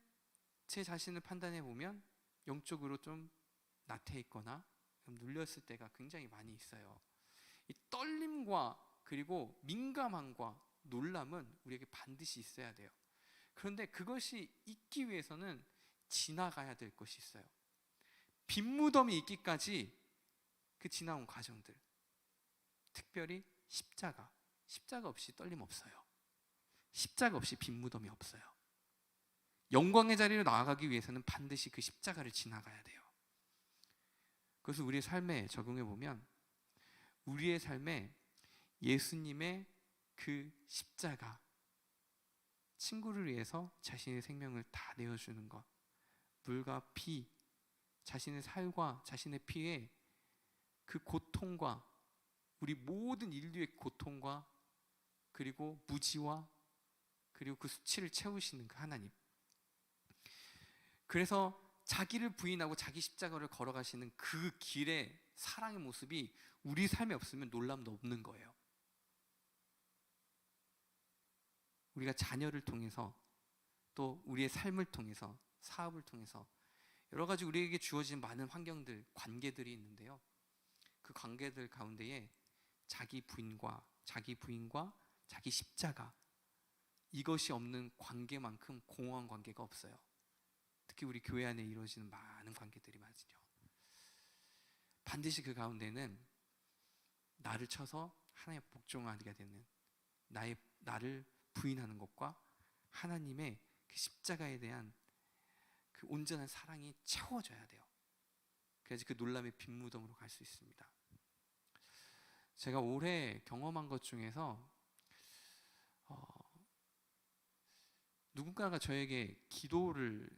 제 자신을 판단해 보면 영적으로 좀 나태해 있거나 눌렸을 때가 굉장히 많이 있어요. 이 떨림과 그리고 민감함과 놀람은 우리에게 반드시 있어야 돼요. 그런데 그것이 있기 위해서는 지나가야 될 것이 있어요. 빈무덤이 있기까지 그 지나온 과정들, 특별히 십자가 없이 떨림 없어요. 십자가 없이 빈무덤이 없어요. 영광의 자리로 나아가기 위해서는 반드시 그 십자가를 지나가야 돼요. 그것을 우리의 삶에 적용해 보면, 우리의 삶에 예수님의 그 십자가, 친구를 위해서 자신의 생명을 다 내어주는 것, 물과 피, 자신의 살과 자신의 피에 그 고통과, 우리 모든 인류의 고통과, 그리고 무지와, 그리고 그 수치를 채우시는 그 하나님. 그래서 자기를 부인하고 자기 십자가를 걸어가시는 그 길의 사랑의 모습이 우리 삶에 없으면 놀람도 없는 거예요. 우리가 자녀를 통해서, 또 우리의 삶을 통해서, 사업을 통해서 여러 가지 우리에게 주어진 많은 환경들, 관계들이 있는데요. 그 관계들 가운데에 자기 부인과 자기 십자가, 이것이 없는 관계만큼 공허한 관계가 없어요. 특히 우리 교회 안에 이루어지는 많은 관계들이 말이죠. 반드시 그 가운데는 나를 쳐서 하나님의 복종하게 되는, 나를 부인하는 것과 하나님의 그 십자가에 대한 그 온전한 사랑이 채워져야 돼요. 그래야지 그 놀람의 빈무덤으로 갈 수 있습니다. 제가 올해 경험한 것 중에서 누군가가 저에게 기도를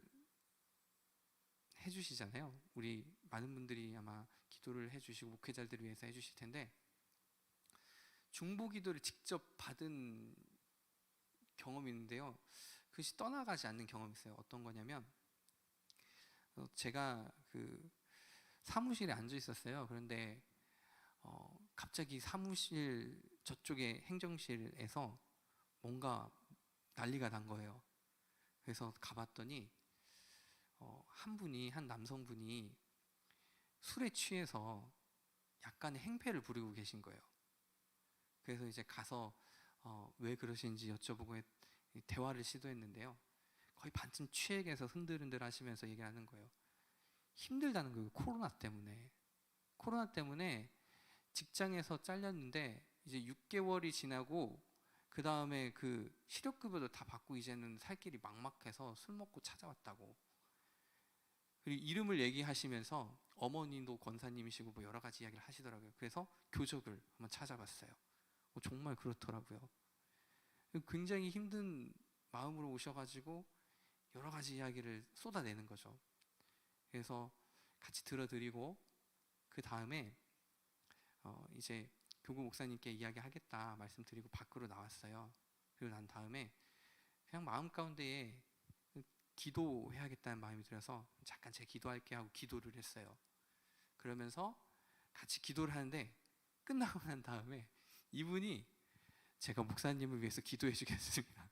해주시잖아요. 우리 많은 분들이 아마 기도를 해주시고 목회자들을 위해서 해주실 텐데, 중보 기도를 직접 받은 경험이 있는데요. 그것이 떠나가지 않는 경험이 있어요. 어떤 거냐면, 제가 그 사무실에 앉아 있었어요. 그런데 갑자기 사무실 저쪽에 행정실에서 뭔가 난리가 난 거예요. 그래서 가봤더니 한 남성분이 술에 취해서 약간의 행패를 부리고 계신 거예요. 그래서 이제 가서 왜 그러시는지 여쭤보고 대화를 시도했는데요. 거의 반쯤 취해 계서 흔들흔들 하시면서 얘기하는 거예요. 힘들다는 거예요. 코로나 때문에 직장에서 잘렸는데 이제 6개월이 지나고 그 다음에 그 실업급여도 다 받고 이제는 살 길이 막막해서 술 먹고 찾아왔다고. 그리고 이름을 얘기하시면서 어머니도 권사님이시고 뭐 여러 가지 이야기를 하시더라고요. 그래서 교적을 한번 찾아봤어요. 정말 그렇더라고요. 굉장히 힘든 마음으로 오셔가지고 여러 가지 이야기를 쏟아내는 거죠. 그래서 같이 들어드리고 그 다음에 이제 교구 목사님께 이야기하겠다 말씀드리고 밖으로 나왔어요. 그리고 난 다음에 그냥 마음 가운데에 기도해야겠다는 마음이 들어서 잠깐 제가 기도할게 하고 기도를 했어요. 그러면서 같이 기도를 하는데 끝나고 난 다음에 이분이 제가 목사님을 위해서 기도해 주겠습니다.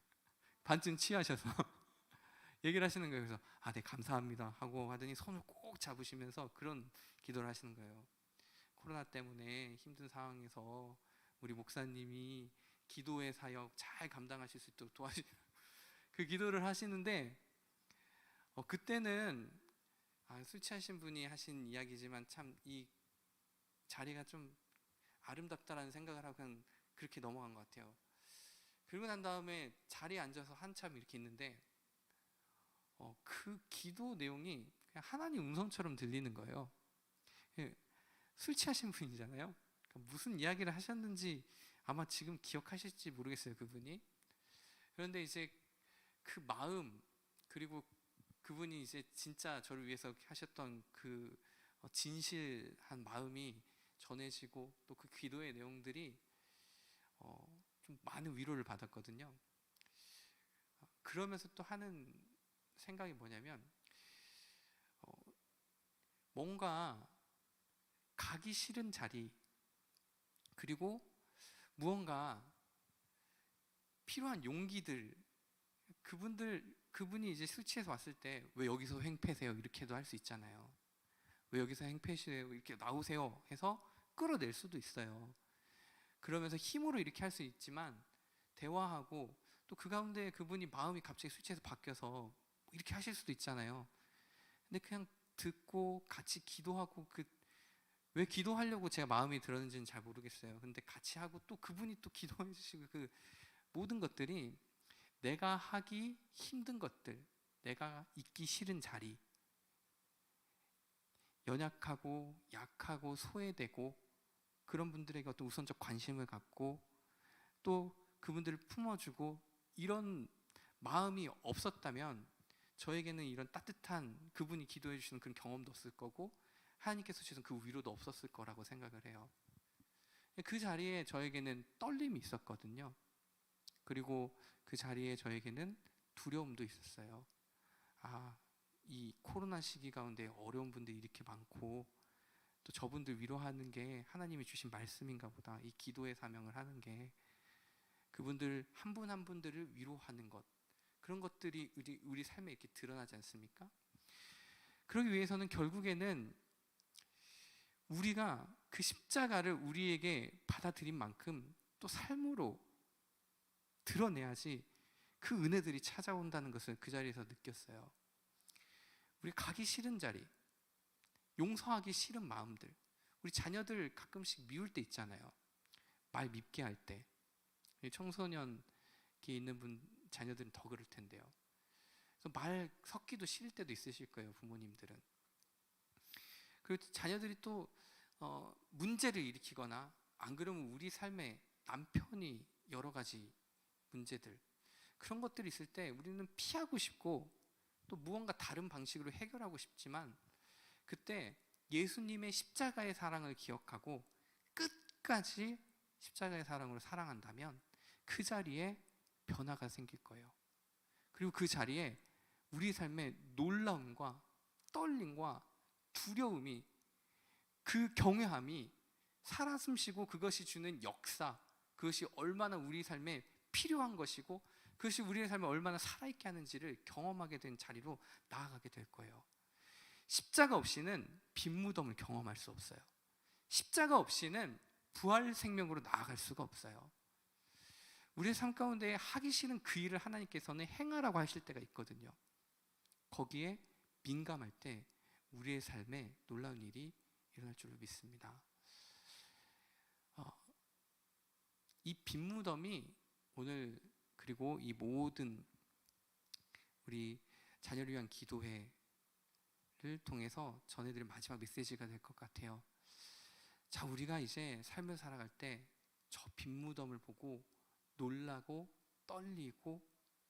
반쯤 취하셔서 얘기를 하시는 거예요. 그래서 네 감사합니다 하고 하더니 손을 꼭 잡으시면서 그런 기도를 하시는 거예요. 코로나 때문에 힘든 상황에서 우리 목사님이 기도의 사역 잘 감당하실 수 있도록 도와주시고 그 기도를 하시는데 그때는 술 취하신 분이 하신 이야기지만 참 이 자리가 좀 아름답다라는 생각을 하고 그냥 그렇게 넘어간 것 같아요. 그리고 난 다음에 자리에 앉아서 한참 이렇게 있는데 그 기도 내용이 그냥 하나님 음성처럼 들리는 거예요. 술 취하신 분이잖아요. 그러니까 무슨 이야기를 하셨는지 아마 지금 기억하실지 모르겠어요, 그분이. 그런데 이제 그 마음, 그리고 그분이 이제 진짜 저를 위해서 하셨던 그 진실한 마음이 전해지고 또 그 기도의 내용들이 좀 많은 위로를 받았거든요. 그러면서 또 하는 생각이 뭐냐면 뭔가 가기 싫은 자리, 그리고 무언가 필요한 용기들, 그분이 이제 술 취해서 왔을 때 왜 여기서 행패세요 이렇게도 할 수 있잖아요. 왜 여기서 행패시세요 이렇게 나오세요 해서 끌어낼 수도 있어요. 그러면서 힘으로 이렇게 할 수 있지만 대화하고 또 그 가운데 그분이 마음이 갑자기 술 취해서 바뀌어서 이렇게 하실 수도 있잖아요. 근데 그냥 듣고 같이 기도하고 왜 기도하려고 제가 마음이 들었는지는 잘 모르겠어요. 근데 같이 하고 또 그분이 또 기도해 주시고 그 모든 것들이 내가 하기 힘든 것들, 내가 있기 싫은 자리, 연약하고 약하고 소외되고 그런 분들에게 어떤 우선적 관심을 갖고 또 그분들을 품어주고 이런 마음이 없었다면 저에게는 이런 따뜻한 그분이 기도해 주시는 그런 경험도 없을 거고 하나님께서 주신 그 위로도 없었을 거라고 생각을 해요. 그 자리에 저에게는 떨림이 있었거든요. 그리고 그 자리에 저에게는 두려움도 있었어요. 이 코로나 시기 가운데 어려운 분들이 이렇게 많고 또 저분들 위로하는 게 하나님이 주신 말씀인가 보다. 이 기도의 사명을 하는 게 그분들 한 분 한 분들을 위로하는 것, 그런 것들이 우리 삶에 이렇게 드러나지 않습니까? 그러기 위해서는 결국에는 우리가 그 십자가를 우리에게 받아들인 만큼 또 삶으로 드러내야지 그 은혜들이 찾아온다는 것을 그 자리에서 느꼈어요. 우리 가기 싫은 자리, 용서하기 싫은 마음들, 우리 자녀들 가끔씩 미울 때 있잖아요. 말 밉게 할 때. 청소년기에 있는 분 자녀들은 더 그럴 텐데요. 그래서 말 섞기도 싫을 때도 있으실 거예요, 부모님들은. 그리고 자녀들이 또 문제를 일으키거나 안 그러면 우리 삶에 남편이 여러 가지 문제들, 그런 것들이 있을 때 우리는 피하고 싶고 또 무언가 다른 방식으로 해결하고 싶지만 그때 예수님의 십자가의 사랑을 기억하고 끝까지 십자가의 사랑으로 사랑한다면 그 자리에 변화가 생길 거예요. 그리고 그 자리에 우리 삶의 놀라움과 떨림과 두려움이, 그 경외함이 살아 숨쉬고 그것이 주는 역사, 그것이 얼마나 우리 삶에 필요한 것이고 그것이 우리의 삶에 얼마나 살아있게 하는지를 경험하게 된 자리로 나아가게 될 거예요. 십자가 없이는 빈 무덤을 경험할 수 없어요. 십자가 없이는 부활 생명으로 나아갈 수가 없어요. 우리의 삶 가운데 하기 싫은 그 일을 하나님께서는 행하라고 하실 때가 있거든요. 거기에 민감할 때 우리의 삶에 놀라운 일이 일어날 줄로 믿습니다. 이 빈 무덤이 오늘 그리고 이 모든 우리 자녀를 위한 기도회를 통해서 전해드릴 마지막 메시지가 될 것 같아요. 자, 우리가 이제 삶을 살아갈 때 저 빈 무덤을 보고 놀라고 떨리고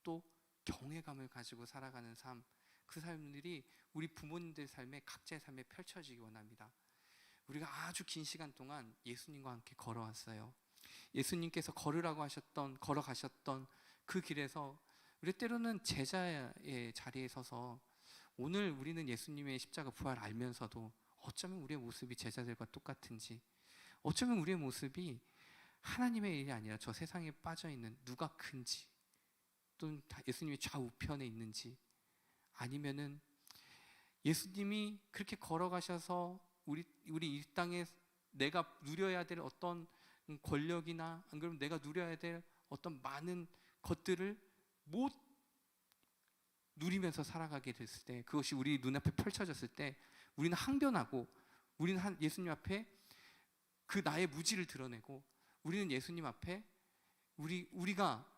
또 경외감을 가지고 살아가는 삶, 그 삶들이 우리 부모님들 삶에 각자의 삶에 펼쳐지기 원합니다. 우리가 아주 긴 시간 동안 예수님과 함께 걸어왔어요. 예수님께서 걸어가셨던 그 길에서 우리 때로는 제자의 자리에 서서 오늘 우리는 예수님의 십자가 부활을 알면서도 어쩌면 우리의 모습이 제자들과 똑같은지, 어쩌면 우리의 모습이 하나님의 일이 아니라 저 세상에 빠져있는 누가 큰지, 또는 예수님이 좌우편에 있는지, 아니면은 예수님이 그렇게 걸어가셔서 우리 이 땅에 내가 누려야 될 어떤 권력이나 안 그러면 내가 누려야 될 어떤 많은 것들을 못 누리면서 살아가게 됐을 때, 그것이 우리 눈앞에 펼쳐졌을 때 우리는 항변하고, 우리는 예수님 앞에 그 나의 무지를 드러내고, 우리는 예수님 앞에 우리가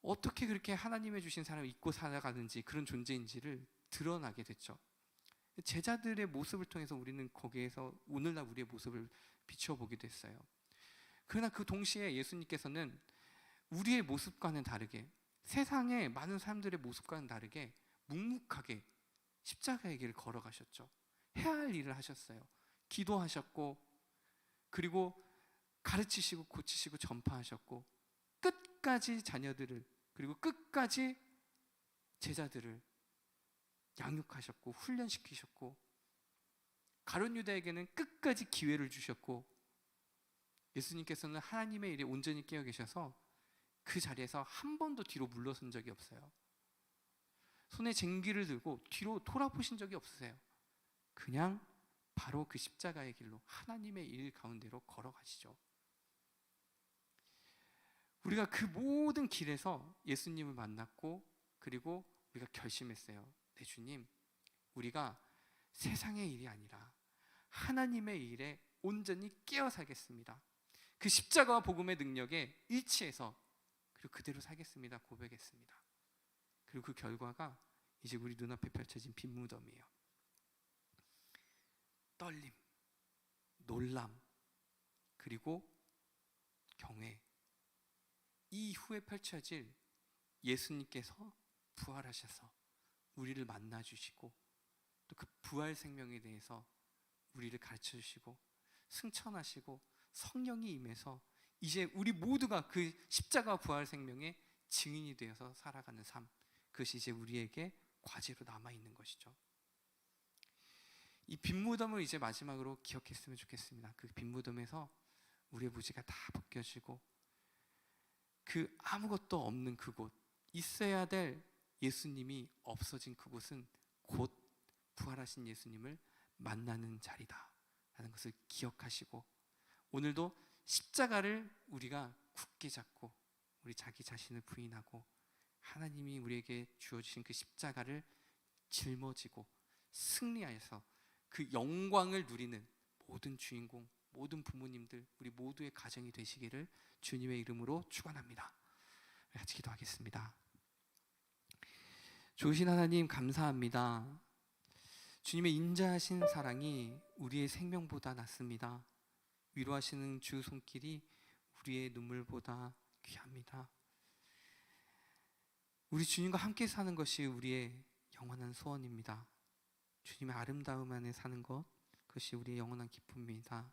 어떻게 그렇게 하나님의 주신 사람을 잊고 살아가는지, 그런 존재인지를 드러나게 됐죠. 제자들의 모습을 통해서 우리는 거기에서 오늘날 우리의 모습을 비춰보기도 했어요. 그러나 그 동시에 예수님께서는 우리의 모습과는 다르게, 세상의 많은 사람들의 모습과는 다르게 묵묵하게 십자가의 길을 걸어가셨죠. 해야 할 일을 하셨어요. 기도하셨고, 그리고 가르치시고 고치시고 전파하셨고, 끝까지 자녀들을, 그리고 끝까지 제자들을 양육하셨고 훈련시키셨고, 가룟 유다에게는 끝까지 기회를 주셨고, 예수님께서는 하나님의 일에 온전히 깨어 계셔서 그 자리에서 한 번도 뒤로 물러선 적이 없어요. 손에 쟁기를 들고 뒤로 돌아보신 적이 없으세요. 그냥 바로 그 십자가의 길로 하나님의 일 가운데로 걸어가시죠. 우리가 그 모든 길에서 예수님을 만났고, 그리고 우리가 결심했어요. 네, 주님, 우리가 세상의 일이 아니라 하나님의 일에 온전히 깨어 살겠습니다. 그 십자가와 복음의 능력에 일치해서 그리고 그대로 살겠습니다. 고백했습니다. 그리고 그 결과가 이제 우리 눈앞에 펼쳐진 빈 무덤이에요. 떨림, 놀람, 그리고 경외, 이후에 펼쳐질 예수님께서 부활하셔서 우리를 만나주시고, 또 그 부활 생명에 대해서 우리를 가르쳐주시고 승천하시고 성령이 임해서 이제 우리 모두가 그 십자가 부활 생명의 증인이 되어서 살아가는 삶, 그것이 이제 우리에게 과제로 남아있는 것이죠. 이 빈무덤을 이제 마지막으로 기억했으면 좋겠습니다. 그 빈무덤에서 우리의 무지가 다 벗겨지고, 그 아무것도 없는 그곳, 있어야 될 예수님이 없어진 그곳은 곧 부활하신 예수님을 만나는 자리다 라는 것을 기억하시고, 오늘도 십자가를 우리가 굳게 잡고 우리 자기 자신을 부인하고 하나님이 우리에게 주어주신 그 십자가를 짊어지고 승리하여서 그 영광을 누리는 모든 주인공, 모든 부모님들, 우리 모두의 가정이 되시기를 주님의 이름으로 축원합니다. 같이 기도하겠습니다. 좋으신 하나님, 감사합니다. 주님의 인자하신 사랑이 우리의 생명보다 낫습니다. 위로하시는 주 손길이 우리의 눈물보다 귀합니다. 우리 주님과 함께 사는 것이 우리의 영원한 소원입니다. 주님의 아름다움 안에 사는 것, 그것이 우리의 영원한 기쁨입니다.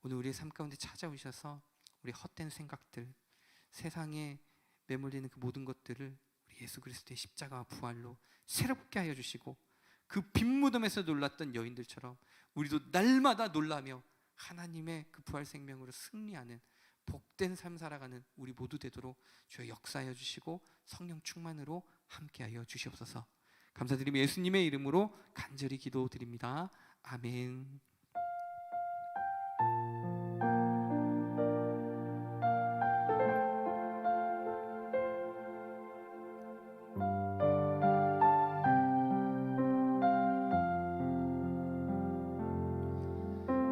오늘 우리의 삶 가운데 찾아오셔서 우리 헛된 생각들, 세상에 매몰리는 그 모든 것들을 우리 예수 그리스도의 십자가와 부활로 새롭게 하여 주시고, 그 빈무덤에서 놀랐던 여인들처럼 우리도 날마다 놀라며 하나님의 그 부활 생명으로 승리하는 복된 삶 살아가는 우리 모두 되도록 주여 역사하여 주시고 성령 충만으로 함께하여 주시옵소서. 감사드리며 예수님의 이름으로 간절히 기도드립니다. 아멘.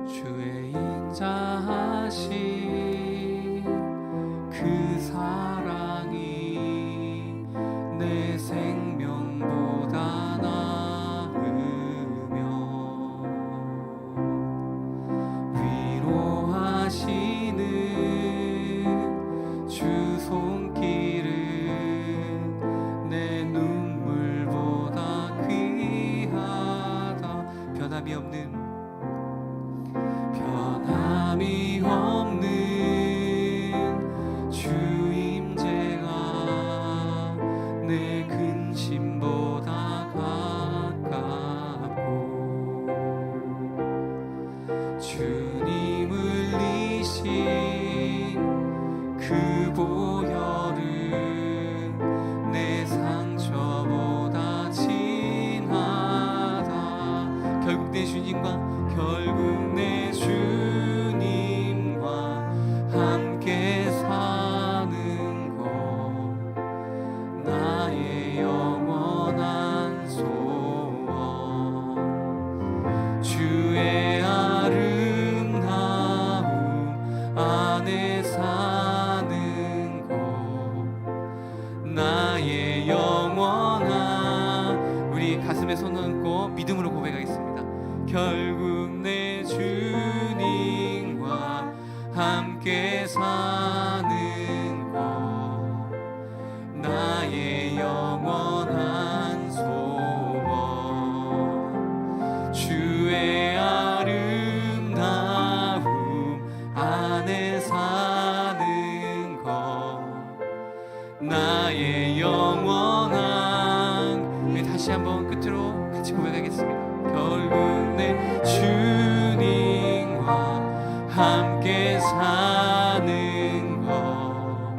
주의 인자하신 그 사랑이 내 생명보다 나으며 위로 우리 가슴에 손을 얹고 믿음으로 고백하겠습니다. 결국 내 주님과 함께 사는 것, 나의 영원한 소원, 주의 아름다움 안에 사는 것, 나의 영원한. 우리 다시 한번 끝으로 같이 고백하겠습니다. 결국 내 주님과 함께 사는 것,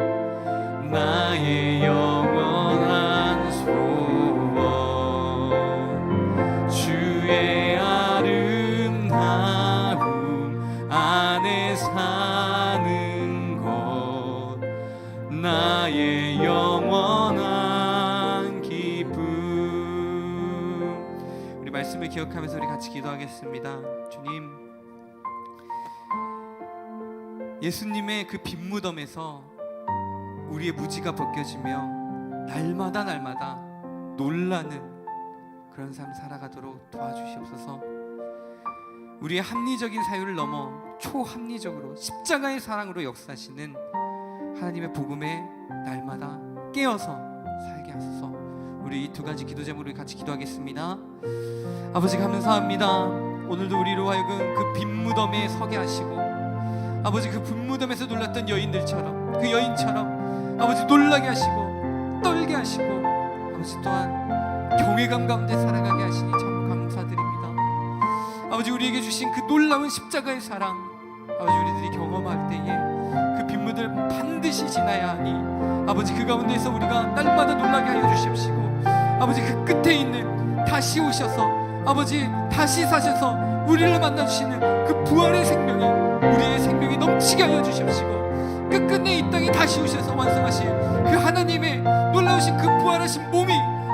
나의 영원한 소원, 주의 아름다움 안에 사는 것, 나의 영원한 기쁨. 우리 말씀을 기억하면서 우리 같이 기도하겠습니다. 주님, 예수님의 그 빈무덤에서 우리의 무지가 벗겨지며 날마다 놀라는 그런 삶 살아가도록 도와주시옵소서. 우리의 합리적인 사유를 넘어 초합리적으로 십자가의 사랑으로 역사하시는 하나님의 복음에 날마다 깨어서 살게 하소서. 우리 이 두 가지 기도 제목으로 같이 기도하겠습니다. 아버지, 감사합니다. 오늘도 우리로 하여금 그 빈무덤에 서게 하시고, 아버지, 그 빈무덤에서 놀랐던 여인들처럼, 그 여인처럼 아버지 놀라게 하시고 떨게 하시고, 아버지 또한 경외감 가운데 살아가게 하시니 참 감사드립니다. 아버지, 우리에게 주신 그 놀라운 십자가의 사랑, 아버지 우리들이 경험할 때에 그 빈무들 반드시 지나야 하니, 아버지 그 가운데에서 우리가 날마다 놀라게 하여 주십시고, 아버지 그 끝에 있는 다시 오셔서 아버지 다시 사셔서 우리를 만나주시는 그 부활의 생명이 우리의 생명이 넘치게 하여 주십시고, 끝끝내 이 땅에 다시 오셔서 완성하신 그 하나님의 놀라우신 그 부활하신 몸이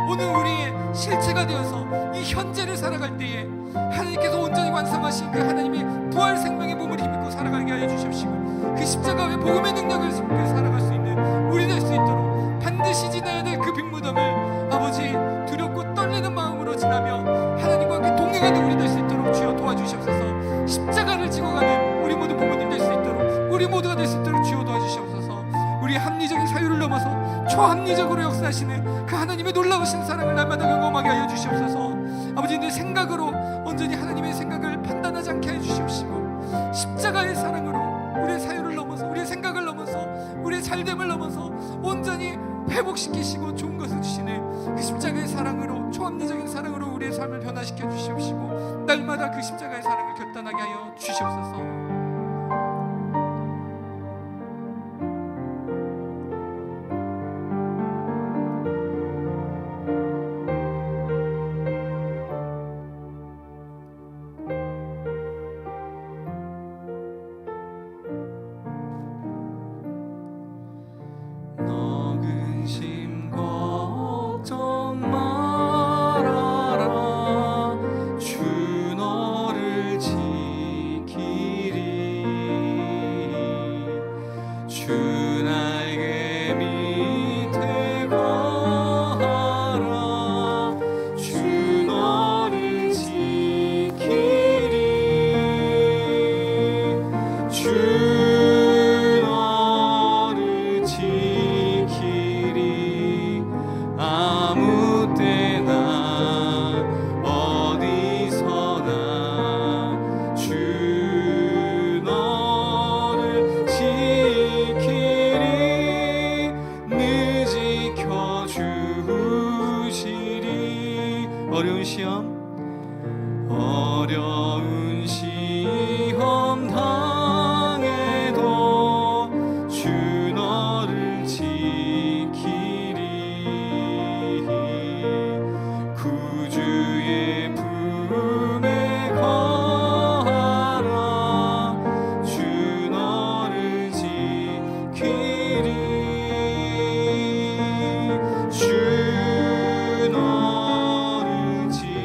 오늘 우리의 실체가 되어서 이 현재를 살아갈 때에 하나님께서 온전히 완성하신 그 하나님의 부활 생명의 몸을 힘입고 살아가게 하여 주십시고, 그 십자가의 복음의 능력을 힘입고 살아갈 수 있는 우리 될 수 있도록 반드시 지나야 될 그 빈무덤을 아버지 두렵고 떨리는 마음으로 지나며 하나님과 함께 동행하는 우리 될 수 있도록 주여 도와주시옵소서. 십자가를 지고 가는 우리 모두 부모님 될 수 있도록, 우리 모두가 될 수 있도록 주여 도와주시옵소서. 우리 합리적인 사유를 넘어서 초합리적으로 역사하시는 그 하나님의 놀라우신 사랑을 날마다 경험하게 하여 주시옵소서. 아버지, 내 생각으로 온전히 하나님의 생각을 판단하지 않게 해 주시옵시고, 십자가의 사랑으로 우리의 사유를 넘어서, 우리의 생각을 넘어서, 우리의 잘됨을 넘어서 온전히 회복시키시고 좋은 것을 주시는 그 십자가의 사랑으로, 초합리적인 사랑으로 우리의 삶을 변화시켜 주시옵시고, 날마다 그 십자가의 사랑을 결단하게 하여 주시옵소서. 어려운 시험 당해도 주 너를 지키리. 구주의 품에 거하라. 주 너를 지키리. 주 너를 지키리.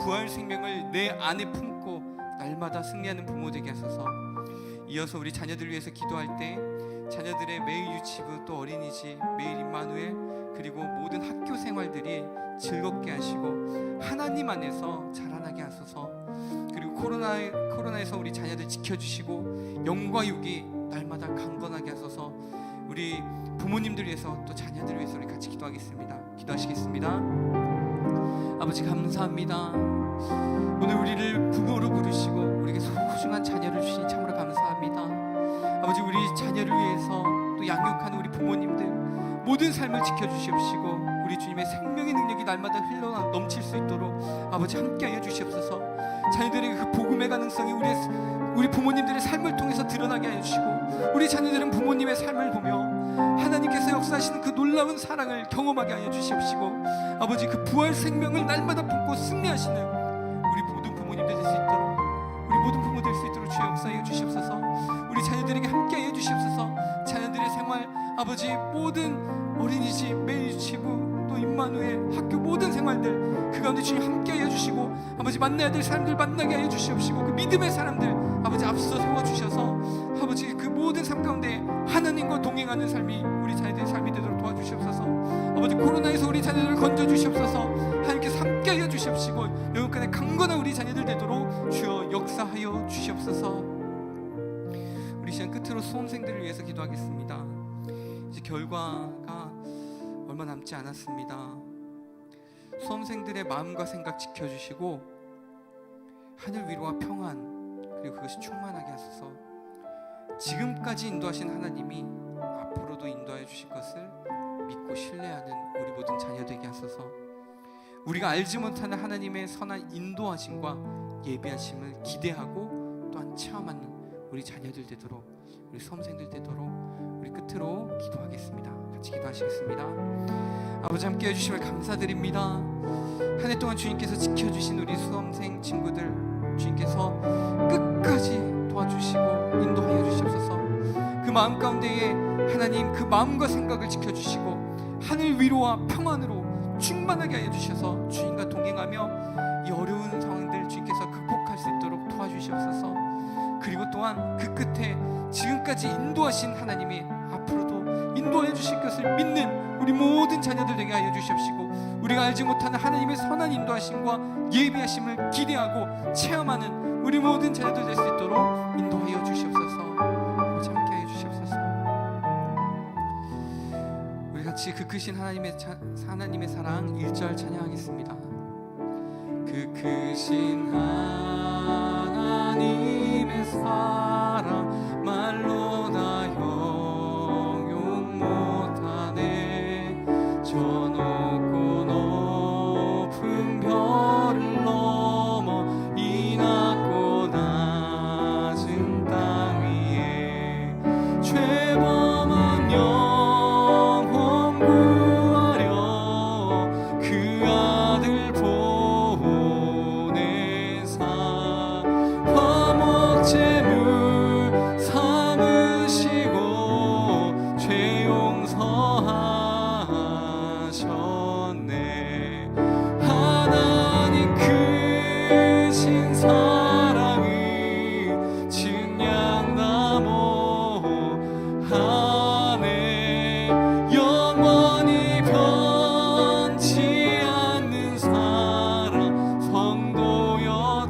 부활 생명을 내 안에 품고 날마다 승리하는 부모 되게 하소서. 이어서 우리 자녀들을 위해서 기도할 때 자녀들의 매일 유치부 또 어린이집 매일 임마누엘 그리고 모든 학교 생활들이 즐겁게 하시고 하나님 안에서 자라나게 하소서. 그리고 코로나에서 우리 자녀들 지켜주시고 영과 육이 날마다 강건하게 하소서. 우리 부모님들 위해서 또 자녀들 위해서 우리 같이 기도하겠습니다. 기도하시겠습니다. 아버지 감사합니다. 오늘 우리를 부모로 부르시고 우리에게 소중한 자녀를 주시니 참으로 감사합니다. 아버지 우리 자녀를 위해서 또 양육하는 우리 부모님들 모든 삶을 지켜주시옵시고 우리 주님의 생명의 능력이 날마다 흘러 넘칠 수 있도록 아버지 함께하여 주시옵소서. 자녀들에게 그 복음의 가능성이 우리 부모님들의 삶을 통해서 드러나게 하여 주시고 우리 자녀들은 부모님의 삶을 보며 하나님께서 역사하시는 그 놀라운 사랑을 경험하게 하여 주시옵시고 아버지 그 부활 생명을 날마다 품고 승리하시는 우리 모든 부모님들 될 수 있도록 우리 모든 부모 될 수 있도록 주여 역사하여 주시옵소서. 우리 자녀들에게 함께하여 주시옵소서. 자녀들의 생활 아버지 모든 어린이집 매일 유치부 또 임마누엘 학교 모든 생활들 그 가운데 주님 함께하여 주시고 아버지 만나야 될 사람들 만나게 하여 주시옵시고 그 믿음의 사람들 아버지 앞서 세워주셔서 아버지 그 모든 삶 가운데 하나님과 동행하는 삶이 우리 자녀들의 삶이 되도록 도와주시옵소서. 아버지 코로나에서 우리 자녀들을 건져주시옵소서. 하나님께서 함께하여 주시옵시고 영육간에 강건한 우리 자녀들 되도록 주여 역사하여 주시옵소서. 우리 시간 끝으로 수험생들을 위해서 기도하겠습니다. 이제 결과가 얼마 남지 않았습니다. 수험생들의 마음과 생각 지켜주시고 하늘 위로와 평안 그리고 그것이 충만하게 하소서. 지금까지 인도하신 하나님이 앞으로도 인도하여 주실 것을 믿고 신뢰하는 우리 모든 자녀 되게 하소서. 우리가 알지 못하는 하나님의 선한 인도하심과 예비하심을 기대하고 또한 체험하는 우리 자녀들 되도록 우리 수험생들 되도록 우리 끝으로 기도하겠습니다. 같이 기도하시겠습니다. 아버지 함께 해주심을 감사드립니다. 한 해 동안 주님께서 지켜주신 우리 수험생 친구들 주님께서 끝까지 도와주시고 인도하여 주시옵소서. 그 마음 가운데에 하나님 그 마음과 생각을 지켜주시고 하늘 위로와 평안으로 충만하게 하여 주셔서 주님과 동행하며 이 어려운 상황들 주님께서 극복할 수 있도록 도와주시옵소서. 그리고 또한 그 끝에 지금까지 인도하신 하나님이 앞으로도 인도하여 주실 것을 믿는 우리 모든 자녀들 되게 하여 주시옵시고 우리가 알지 못하는 하나님의 선한 인도하심과 예비하심을 기대하고 체험하는 우리 모든 자녀들 될 수 있도록 인도하여 주시옵소서. 함께 하여 주시옵소서. 우리 같이 그 크신 하나님의 사랑 1절 찬양하겠습니다. 그 크신 하나님의 사랑 말로 다 형용 못하네. 저 높고 높은 별을 넘어 이 낮고 낮은 땅 위에 죄범한 영혼 구하려 그 아들 보내사 화목제물 삼으시고 죄 용서하셨네. 하나님 크신 사랑을 증량나무하네. 영원히 변치 않는 사랑 성도여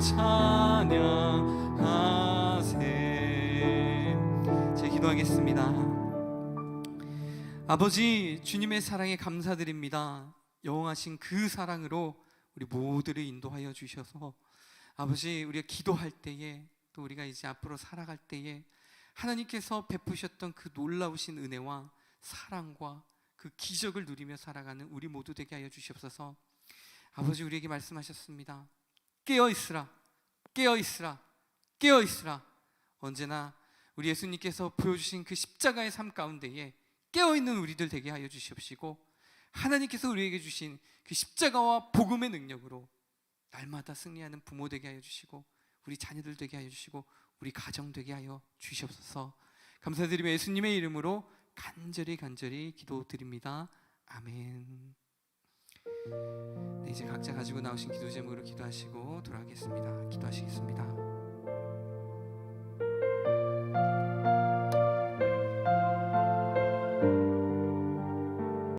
찬양하세. 제 기도하겠습니다. 아버지 주님의 사랑에 감사드립니다. 영원하신 그 사랑으로 우리 모두를 인도하여 주셔서 아버지 우리가 기도할 때에 또 우리가 이제 앞으로 살아갈 때에 하나님께서 베푸셨던 그 놀라우신 은혜와 사랑과 그 기적을 누리며 살아가는 우리 모두 되게 하여 주시옵소서. 아버지 우리에게 말씀하셨습니다. 깨어있으라 깨어있으라 깨어있으라. 언제나 우리 예수님께서 보여주신 그 십자가의 삶 가운데에 깨어있는 우리들 되게 하여 주시옵시고 하나님께서 우리에게 주신 그 십자가와 복음의 능력으로 날마다 승리하는 부모 되게 하여 주시고 우리 자녀들 되게 하여 주시고 우리 가정 되게 하여 주시옵소서. 감사드리며 예수님의 이름으로 간절히 기도드립니다. 아멘. 네, 이제 각자 가지고 나오신 기도 제목으로 기도하시고 돌아가겠습니다. 기도하시겠습니다.